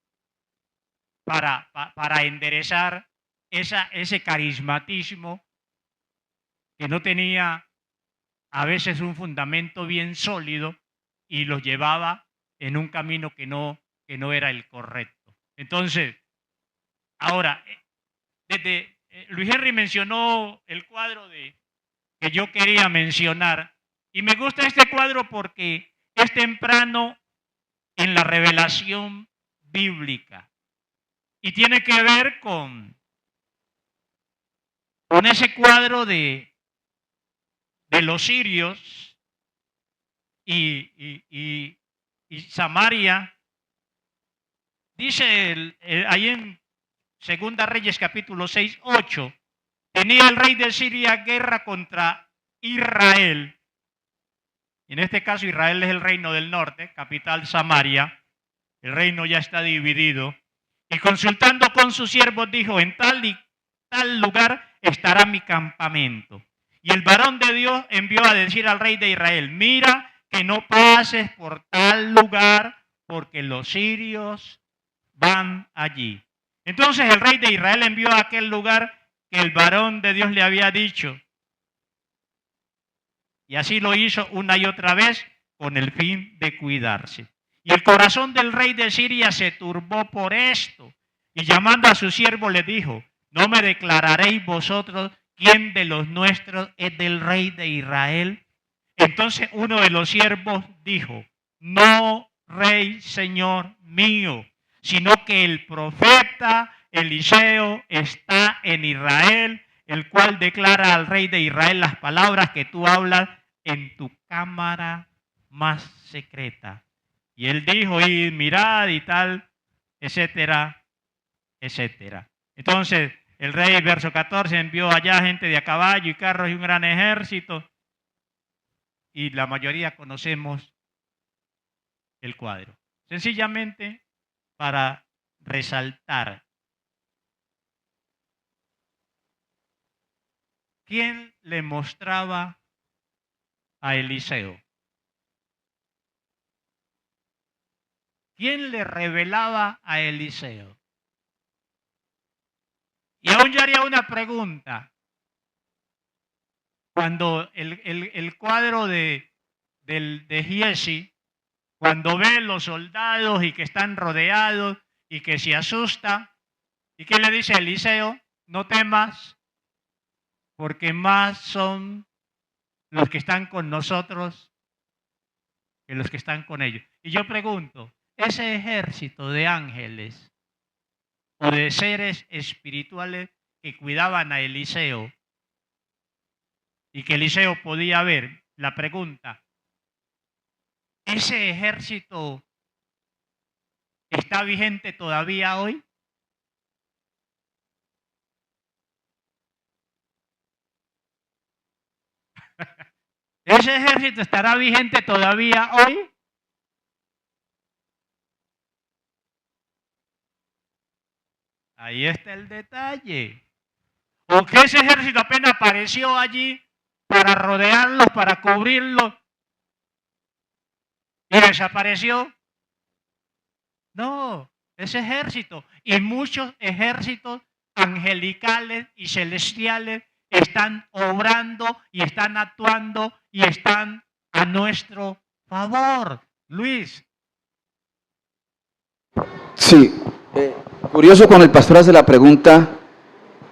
A: para enderezar ese carismatismo que no tenía a veces un fundamento bien sólido y los llevaba en un camino que no era el correcto. Entonces, ahora, Luis Henry mencionó el cuadro que yo quería mencionar, y me gusta este cuadro porque es temprano en la revelación bíblica y tiene que ver con ese cuadro de los sirios y Samaria. Dice ahí en Segunda Reyes capítulo 6, 8, tenía el rey de Siria guerra contra Israel. En este caso Israel es el reino del norte, capital Samaria. El reino ya está dividido. Y consultando con sus siervos dijo, en tal y tal lugar estará mi campamento. Y el varón de Dios envió a decir al rey de Israel, mira que no pases por tal lugar porque los sirios van allí. Entonces el rey de Israel envió a aquel lugar que el varón de Dios le había dicho. Y así lo hizo una y otra vez con el fin de cuidarse. Y el corazón del rey de Siria se turbó por esto. Y llamando a su siervo le dijo, ¿no me declararéis vosotros quién de los nuestros es del rey de Israel? Entonces uno de los siervos dijo, no, rey, señor mío, sino que el profeta Eliseo está en Israel, el cual declara al rey de Israel las palabras que tú hablas en tu cámara más secreta. Y él dijo, y mirad y tal, etcétera, etcétera. Entonces, el rey, verso 14, envió allá gente de a caballo y carros y un gran ejército. Y la mayoría conocemos el cuadro. Sencillamente para resaltar. ¿Quién le mostraba a Eliseo? ¿Quién le revelaba a Eliseo? Y aún yo haría una pregunta. Cuando el cuadro de Giesi, cuando ve los soldados y que están rodeados y que se asusta, ¿y qué le dice Eliseo? No temas, porque más son los que están con nosotros que los que están con ellos. Y yo pregunto, ese ejército de ángeles o de seres espirituales que cuidaban a Eliseo y que Eliseo podía ver, la pregunta, ¿ese ejército está vigente todavía hoy? ¿Ese ejército estará vigente todavía hoy? Ahí está el detalle. ¿O que ese ejército apenas apareció allí para rodearlos, para cubrirlos y desapareció? No, ese ejército. Y muchos ejércitos angelicales y celestiales están obrando y están actuando y están a nuestro favor. Luis.
C: Sí, curioso cuando el pastor hace la pregunta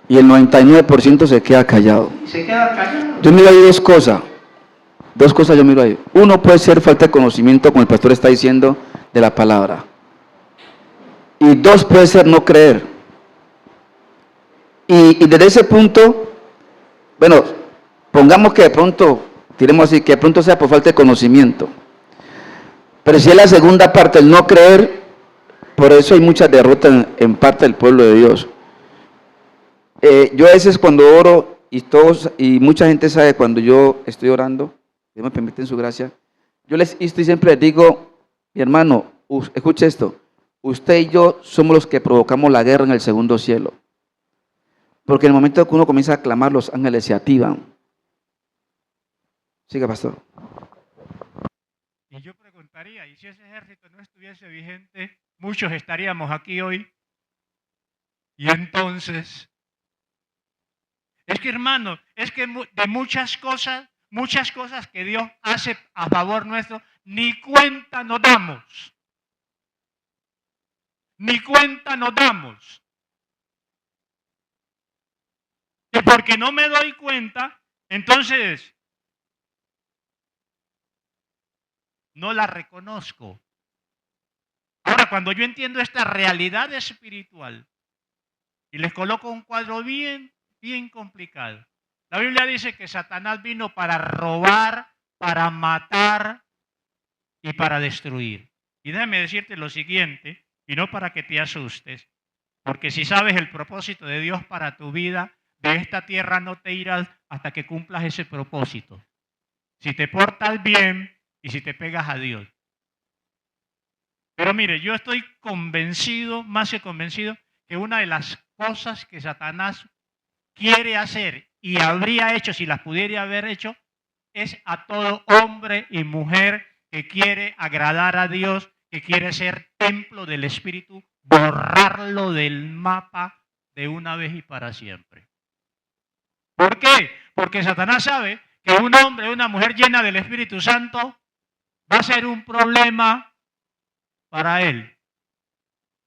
C: y el 99% se queda callado.
A: Se queda callado.
C: Yo miro ahí dos cosas yo miro ahí. Uno puede ser falta de conocimiento, como el pastor está diciendo, de la palabra. Y dos puede ser no creer. Y desde ese punto, bueno, pongamos que de pronto, tiremos así, que de pronto sea por falta de conocimiento. Pero si es la segunda parte, el no creer, por eso hay muchas derrotas en parte del pueblo de Dios. Yo a veces cuando oro, y mucha gente sabe cuando yo estoy orando, Dios me permite en su gracia, yo siempre les digo, mi hermano, escuche esto, usted y yo somos los que provocamos la guerra en el segundo cielo. Porque en el momento que uno comienza a clamar, los ángeles se activan. Siga, pastor.
A: Y yo preguntaría, ¿y si ese ejército no estuviese vigente, muchos estaríamos aquí hoy? Y entonces, es que hermano, es que de muchas cosas que Dios hace a favor nuestro, ni cuenta nos damos. Ni cuenta nos damos. Y porque no me doy cuenta, entonces no la reconozco. Ahora, cuando yo entiendo esta realidad espiritual y les coloco un cuadro bien complicado. La Biblia dice que Satanás vino para robar, para matar y para destruir. Y déjame decirte lo siguiente, y no para que te asustes, porque si sabes el propósito de Dios para tu vida, de esta tierra no te irás hasta que cumplas ese propósito. Si te portas bien y si te pegas a Dios. Pero mire, yo estoy convencido, más que convencido, que una de las cosas que Satanás quiere hacer y habría hecho si las pudiera haber hecho es a todo hombre y mujer que quiere agradar a Dios, que quiere ser templo del Espíritu, borrarlo del mapa de una vez y para siempre. ¿Por qué? Porque Satanás sabe que un hombre o una mujer llena del Espíritu Santo va a ser un problema para él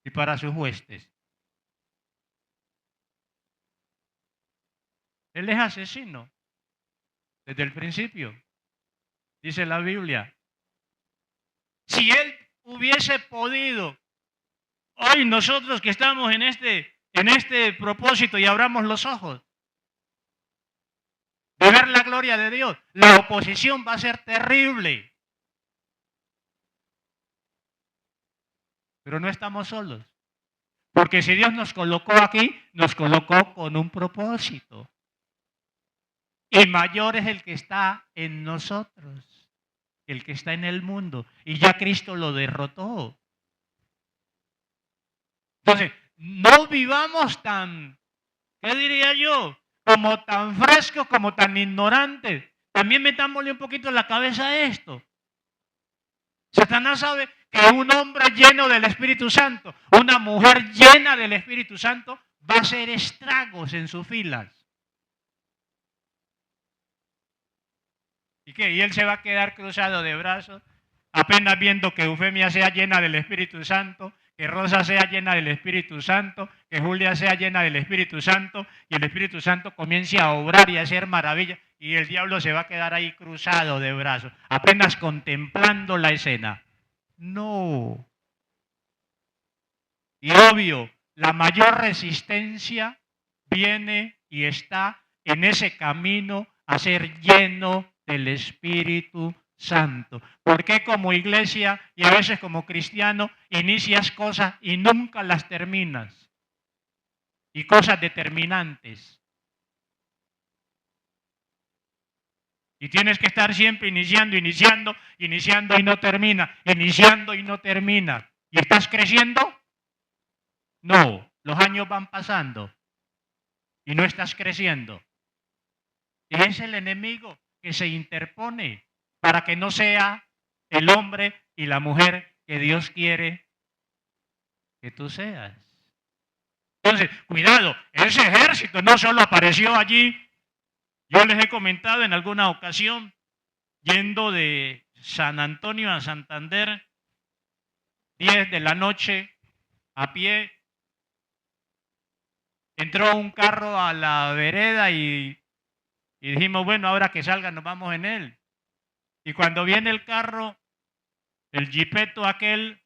A: y para sus huestes. Él es asesino desde el principio, dice la Biblia. Si él hubiese podido, hoy nosotros que estamos en este propósito y abramos los ojos, de ver la gloria de Dios, la oposición va a ser terrible. Pero no estamos solos. Porque si Dios nos colocó aquí, nos colocó con un propósito. Y mayor es el que está en nosotros, el que está en el mundo. Y ya Cristo lo derrotó. Entonces, no vivamos tan, ¿qué diría yo? Como tan frescos, como tan ignorantes. También metámosle un poquito en la cabeza a esto. Satanás sabe que un hombre lleno del Espíritu Santo, una mujer llena del Espíritu Santo, va a hacer estragos en sus filas. ¿Y qué? Y él se va a quedar cruzado de brazos, apenas viendo que Eufemia sea llena del Espíritu Santo, que Rosa sea llena del Espíritu Santo, que Julia sea llena del Espíritu Santo, y el Espíritu Santo comience a obrar y a hacer maravillas, y el diablo se va a quedar ahí cruzado de brazos, apenas contemplando la escena. No. Y obvio, la mayor resistencia viene y está en ese camino a ser lleno del Espíritu Santo. Porque como iglesia y a veces como cristiano inicias cosas y nunca las terminas? Y cosas determinantes. Y tienes que estar siempre iniciando y no termina, iniciando y no termina. ¿Y estás creciendo? No, los años van pasando y no estás creciendo. Y es el enemigo que se interpone para que no sea el hombre y la mujer que Dios quiere que tú seas. Entonces, cuidado, ese ejército no solo apareció allí. Yo les he comentado en alguna ocasión, yendo de San Antonio a Santander, 10 de la noche, a pie, entró un carro a la vereda y dijimos, bueno, ahora que salga nos vamos en él. Y cuando viene el carro, el jipeto aquel,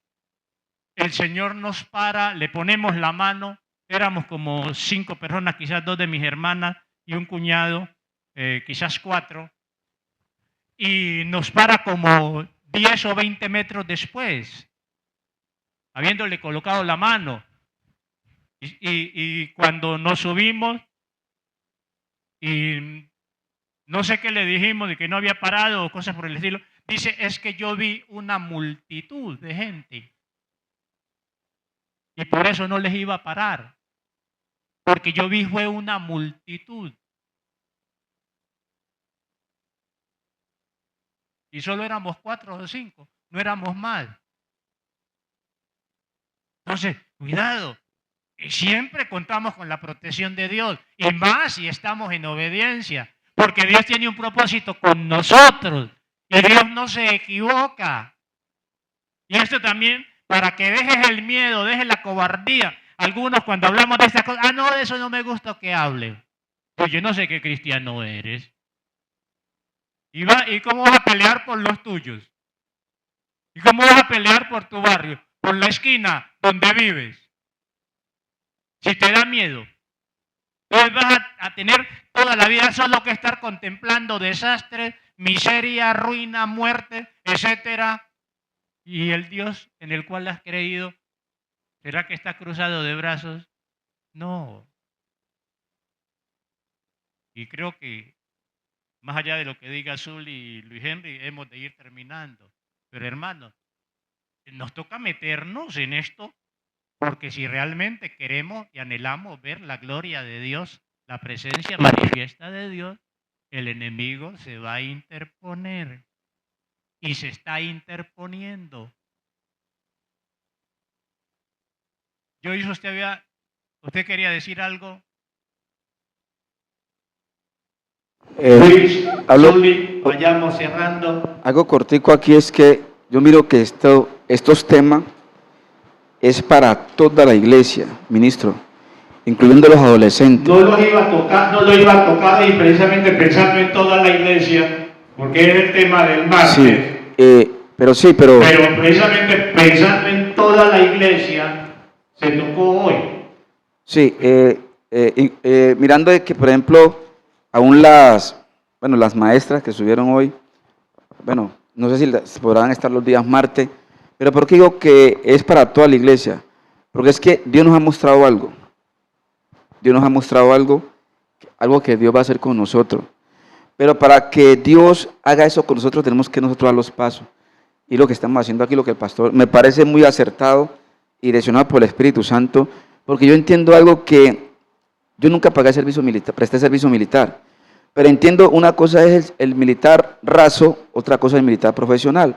A: el Señor nos para, le ponemos la mano, éramos como 5 personas, quizás 2 de mis hermanas y un cuñado, quizás 4, y nos para como 10 o 20 metros después, habiéndole colocado la mano. Y cuando nos subimos, y no sé qué le dijimos, de que no había parado o cosas por el estilo, dice, es que yo vi una multitud de gente. Y por eso no les iba a parar. Porque yo vi fue una multitud. Y solo éramos 4 o 5, no éramos más. Entonces, cuidado. Y siempre contamos con la protección de Dios. Y más si estamos en obediencia. Porque Dios tiene un propósito con nosotros. Y Dios no se equivoca. Y esto también, para que dejes el miedo, dejes la cobardía. Algunos cuando hablamos de estas cosas, no, de eso no me gusta que hable. Pues yo no sé qué cristiano eres. ¿Y cómo vas a pelear por los tuyos? ¿Y cómo vas a pelear por tu barrio? Por la esquina donde vives. Si te da miedo. Entonces vas a tener toda la vida solo que estar contemplando desastres, miseria, ruina, muerte, etcétera. Y el Dios en el cual has creído, ¿será que está cruzado de brazos? No. Y creo que más allá de lo que diga Azul y Luis Henry, hemos de ir terminando. Pero hermanos, nos toca meternos en esto, porque si realmente queremos y anhelamos ver la gloria de Dios, la presencia manifiesta de Dios, el enemigo se va a interponer. Y se está interponiendo. Yo hizo usted quería decir algo. Luis, vayamos cerrando.
C: Algo cortico aquí es que yo miro que estos temas es para toda la iglesia, ministro, incluyendo los adolescentes.
A: No lo iba a tocar y precisamente pensando en toda la iglesia, porque es el tema del martes.
C: Sí, pero
A: precisamente pensando en toda la iglesia, se tocó hoy.
C: Sí, mirando de que, por ejemplo, aún las maestras que subieron hoy, bueno, no sé si podrán estar los días martes, pero ¿por qué digo que es para toda la iglesia? Porque es que Dios nos ha mostrado algo. Dios nos ha mostrado algo que Dios va a hacer con nosotros. Pero para que Dios haga eso con nosotros, tenemos que nosotros dar los pasos. Y lo que estamos haciendo aquí, lo que el pastor, me parece muy acertado y direccionado por el Espíritu Santo, porque yo entiendo algo que yo nunca pagué servicio militar, presté servicio militar, pero entiendo una cosa es el militar raso, otra cosa es el militar profesional.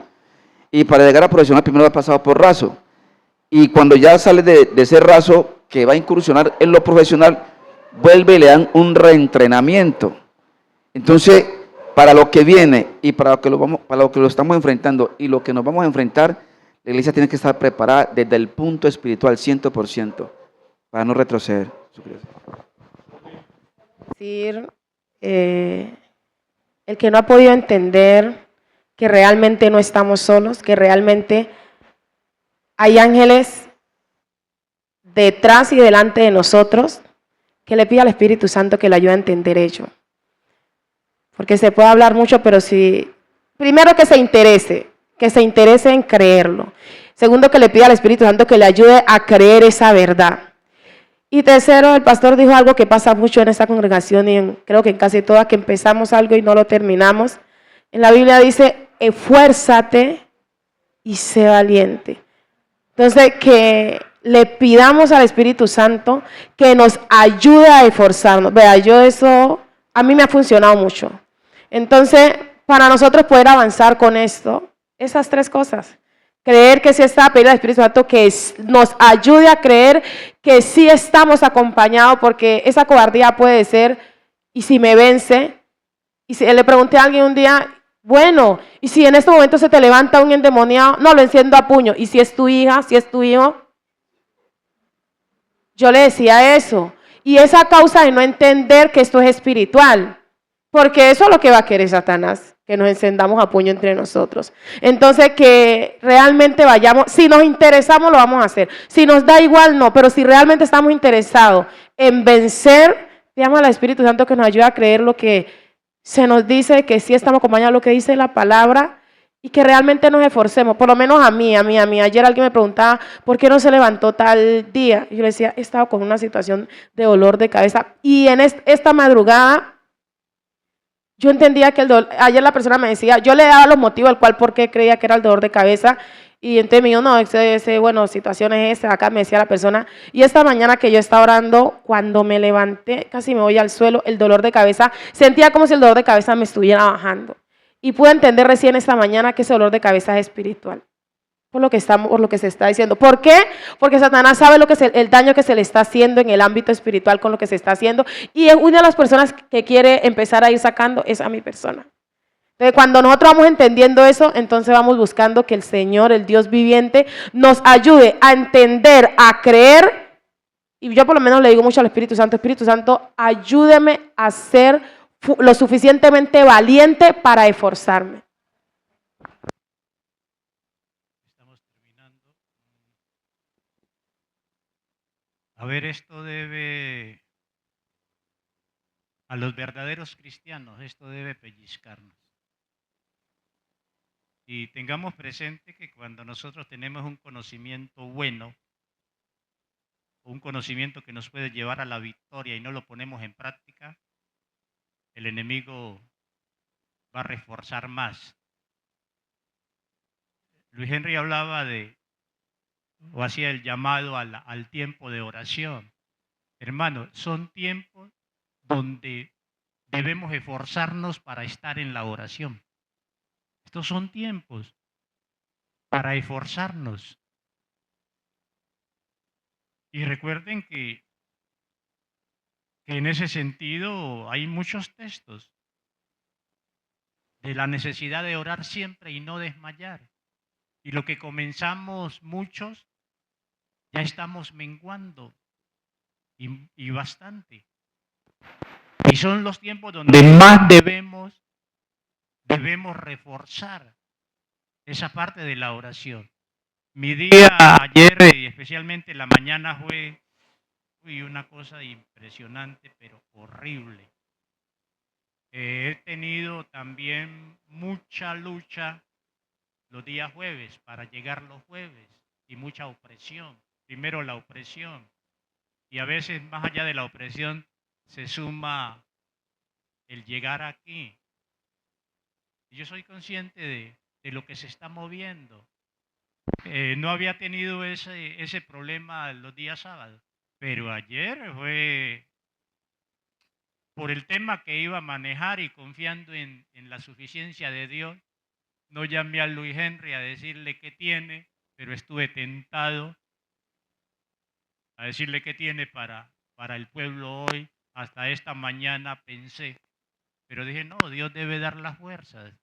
C: Y para llegar a profesional primero ha pasado por raso. Y cuando ya sale de ser raso, que va a incursionar en lo profesional, vuelve y le dan un reentrenamiento. Entonces, para lo que viene y para lo que lo estamos enfrentando y lo que nos vamos a enfrentar, la iglesia tiene que estar preparada desde el punto espiritual 100% para no retroceder.
B: Decir, el que no ha podido entender que realmente no estamos solos, que realmente hay ángeles detrás y delante de nosotros, que le pida al Espíritu Santo que le ayude a entender ello. Porque se puede hablar mucho, pero primero que se interese en creerlo. Segundo, que le pida al Espíritu Santo que le ayude a creer esa verdad. Y tercero, el pastor dijo algo que pasa mucho en esta congregación y creo que en casi todas, que empezamos algo y no lo terminamos. En la Biblia dice, esfuérzate y sé valiente. Entonces, que le pidamos al Espíritu Santo que nos ayude a esforzarnos. Vea, eso a mí me ha funcionado mucho. Entonces, para nosotros poder avanzar con esto, esas 3 cosas, Creer que sí está, pedir al Espíritu Santo que nos ayude a creer que sí estamos acompañados, porque esa cobardía puede ser, y si me vence, y si le pregunté a alguien un día, bueno, y si en este momento se te levanta un endemoniado, no, lo enciendo a puño, y si es tu hija, si es tu hijo, yo le decía eso, y esa causa de no entender que esto es espiritual, porque eso es lo que va a querer Satanás, que nos encendamos a puño entre nosotros. Entonces, que realmente vayamos, si nos interesamos lo vamos a hacer, si nos da igual no, pero si realmente estamos interesados en vencer, pidamos al Espíritu Santo que nos ayude a creer lo que se nos dice, que sí estamos acompañados, lo que dice la palabra, y que realmente nos esforcemos, por lo menos a mí. Ayer alguien me preguntaba, ¿por qué no se levantó tal día? Y yo le decía, he estado con una situación de dolor de cabeza, y en esta madrugada, yo entendía que ayer la persona me decía, yo le daba los motivos al cual por qué creía que era el dolor de cabeza, y entonces me dijo, no, bueno, situaciones esas, acá me decía la persona, y esta mañana que yo estaba orando, cuando me levanté, casi me voy al suelo, el dolor de cabeza, sentía como si el dolor de cabeza me estuviera bajando, y pude entender recién esta mañana que ese dolor de cabeza es espiritual. Por lo que se está diciendo. ¿Por qué? Porque Satanás sabe el daño que se le está haciendo en el ámbito espiritual con lo que se está haciendo. Y es una de las personas que quiere empezar a ir sacando es a mi persona. Entonces, cuando nosotros vamos entendiendo eso, entonces vamos buscando que el Señor, el Dios viviente, nos ayude a entender, a creer. Y yo por lo menos le digo mucho al Espíritu Santo, ayúdeme a ser lo suficientemente valiente para esforzarme.
A: A ver, esto debe, a los verdaderos cristianos, esto debe pellizcarnos. Y tengamos presente que cuando nosotros tenemos un conocimiento bueno, un conocimiento que nos puede llevar a la victoria y no lo ponemos en práctica, el enemigo va a reforzar más. Luis Henry hablaba o hacía el llamado al tiempo de oración. Hermano, son tiempos donde debemos esforzarnos para estar en la oración. Estos son tiempos para esforzarnos. Y recuerden que en ese sentido hay muchos textos de la necesidad de orar siempre y no desmayar. Y lo que comenzamos muchos, ya estamos menguando y bastante. Y son los tiempos donde más debemos reforzar esa parte de la oración. Mi día ayer y especialmente la mañana fue una cosa impresionante, pero horrible. He tenido también mucha lucha los días jueves para llegar los jueves y mucha opresión. Primero la opresión y a veces más allá de la opresión se suma el llegar aquí. Y yo soy consciente de lo que se está moviendo. No había tenido ese problema los días sábados, pero ayer fue por el tema que iba a manejar y confiando en la suficiencia de Dios. No llamé a Luis Henry a decirle qué tiene, pero estuve tentado a decirle qué tiene para el pueblo hoy. Hasta esta mañana pensé, pero dije, no, Dios debe dar las fuerzas.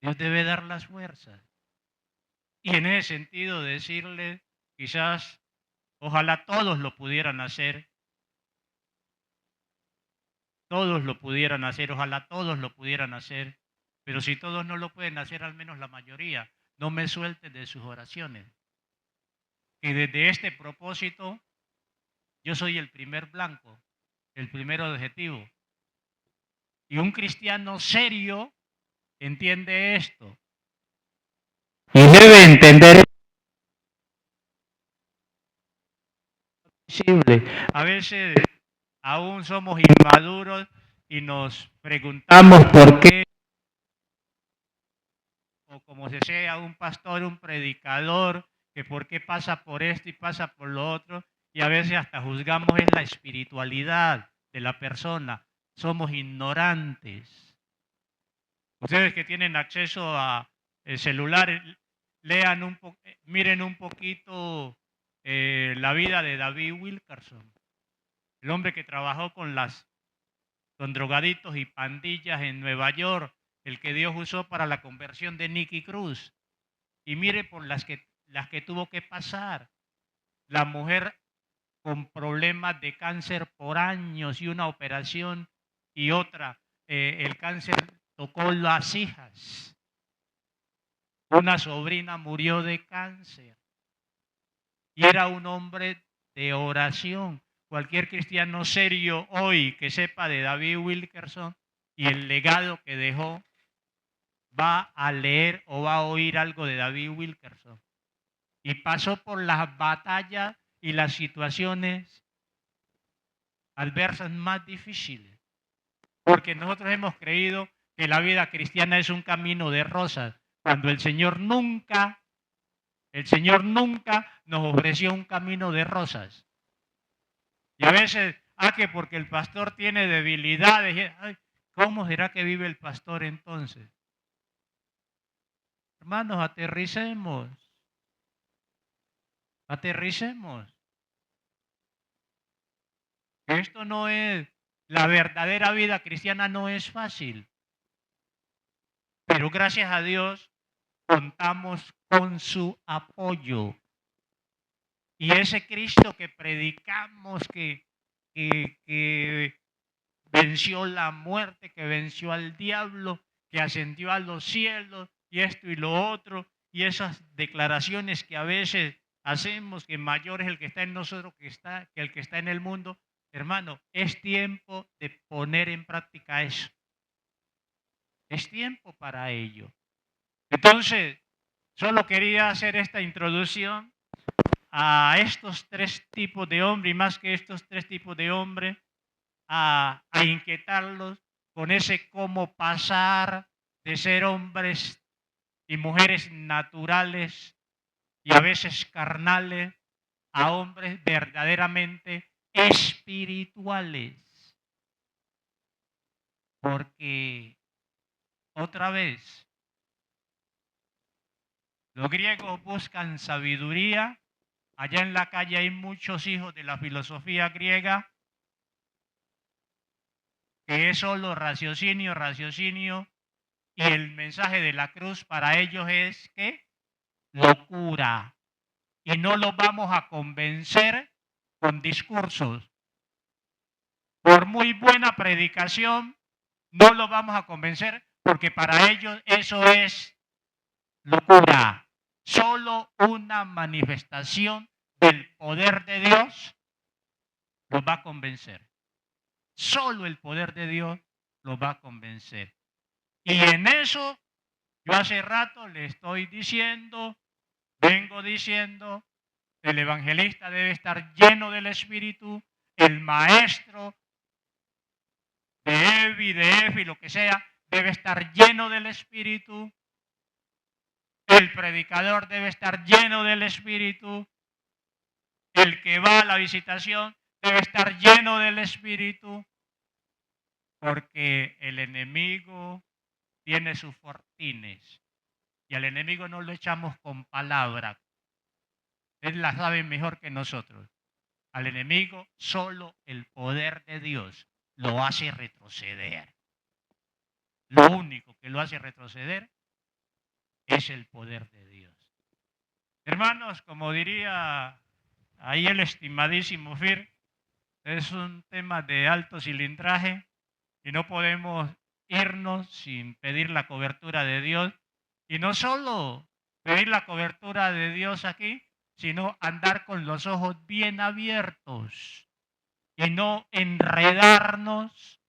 A: Dios debe dar las fuerzas. Y en ese sentido decirle, quizás, ojalá todos lo pudieran hacer. Todos lo pudieran hacer, ojalá todos lo pudieran hacer. Pero si todos no lo pueden hacer, al menos la mayoría, no me suelten de sus oraciones. Que desde este propósito, yo soy el primer blanco, el primer objetivo. Y un cristiano serio entiende esto. Y debe entender. A veces aún somos inmaduros y nos preguntamos por qué, o como se sea un pastor, un predicador, que por qué pasa por esto y pasa por lo otro, y a veces hasta juzgamos en la espiritualidad de la persona. Somos ignorantes. Ustedes que tienen acceso a el celular, miren un poquito la vida de David Wilkerson, el hombre que trabajó con drogaditos y pandillas en Nueva York, el que Dios usó para la conversión de Nicky Cruz. Y mire por las que tuvo que pasar. La mujer con problemas de cáncer por años y una operación y otra. El cáncer tocó las hijas. Una sobrina murió de cáncer. Y era un hombre de oración. Cualquier cristiano serio hoy que sepa de David Wilkerson y el legado que dejó, va a leer o va a oír algo de David Wilkerson. Y pasó por las batallas y las situaciones adversas más difíciles. Porque nosotros hemos creído que la vida cristiana es un camino de rosas, cuando el Señor nunca nos ofreció un camino de rosas. Y a veces, que porque el pastor tiene debilidades, ay, ¿cómo será que vive el pastor entonces? Hermanos, aterricemos. Esto no es, la verdadera vida cristiana no es fácil. Pero gracias a Dios contamos con su apoyo. Y ese Cristo que predicamos, que venció la muerte, que venció al diablo, que ascendió a los cielos, y esto y lo otro, y esas declaraciones que a veces hacemos, que mayor es el que está en nosotros que el que está en el mundo. Hermano, es tiempo de poner en práctica eso. Es tiempo para ello. Entonces, solo quería hacer esta introducción a estos tres tipos de hombres, y más que estos tres tipos de hombres, a inquietarlos con ese cómo pasar de ser hombres y mujeres naturales y a veces carnales a hombres verdaderamente espirituales. Porque otra vez, los griegos buscan sabiduría. Allá en la calle hay muchos hijos de la filosofía griega, que es solo raciocinio, y el mensaje de la cruz para ellos es que locura. Y no los vamos a convencer con discursos. Por muy buena predicación, no los vamos a convencer porque para ellos eso es locura. Solo una manifestación del poder de Dios los va a convencer. Solo el poder de Dios los va a convencer. Y en eso, yo hace rato le estoy diciendo, vengo diciendo, el evangelista debe estar lleno del Espíritu, el maestro de Evi, de Efi, lo que sea, debe estar lleno del Espíritu, el predicador debe estar lleno del Espíritu, el que va a la visitación debe estar lleno del Espíritu, porque el enemigo tiene sus fortines y al enemigo no lo echamos con palabras. Él la sabe mejor que nosotros. Al enemigo solo el poder de Dios lo hace retroceder. Lo único que lo hace retroceder es el poder de Dios. Hermanos, como diría ahí el estimadísimo Fir, es un tema de alto cilindraje y no podemos irnos sin pedir la cobertura de Dios. Y no solo pedir la cobertura de Dios aquí, sino andar con los ojos bien abiertos y no enredarnos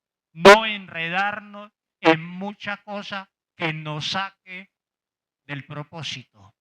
A: en mucha cosa que nos saque del propósito.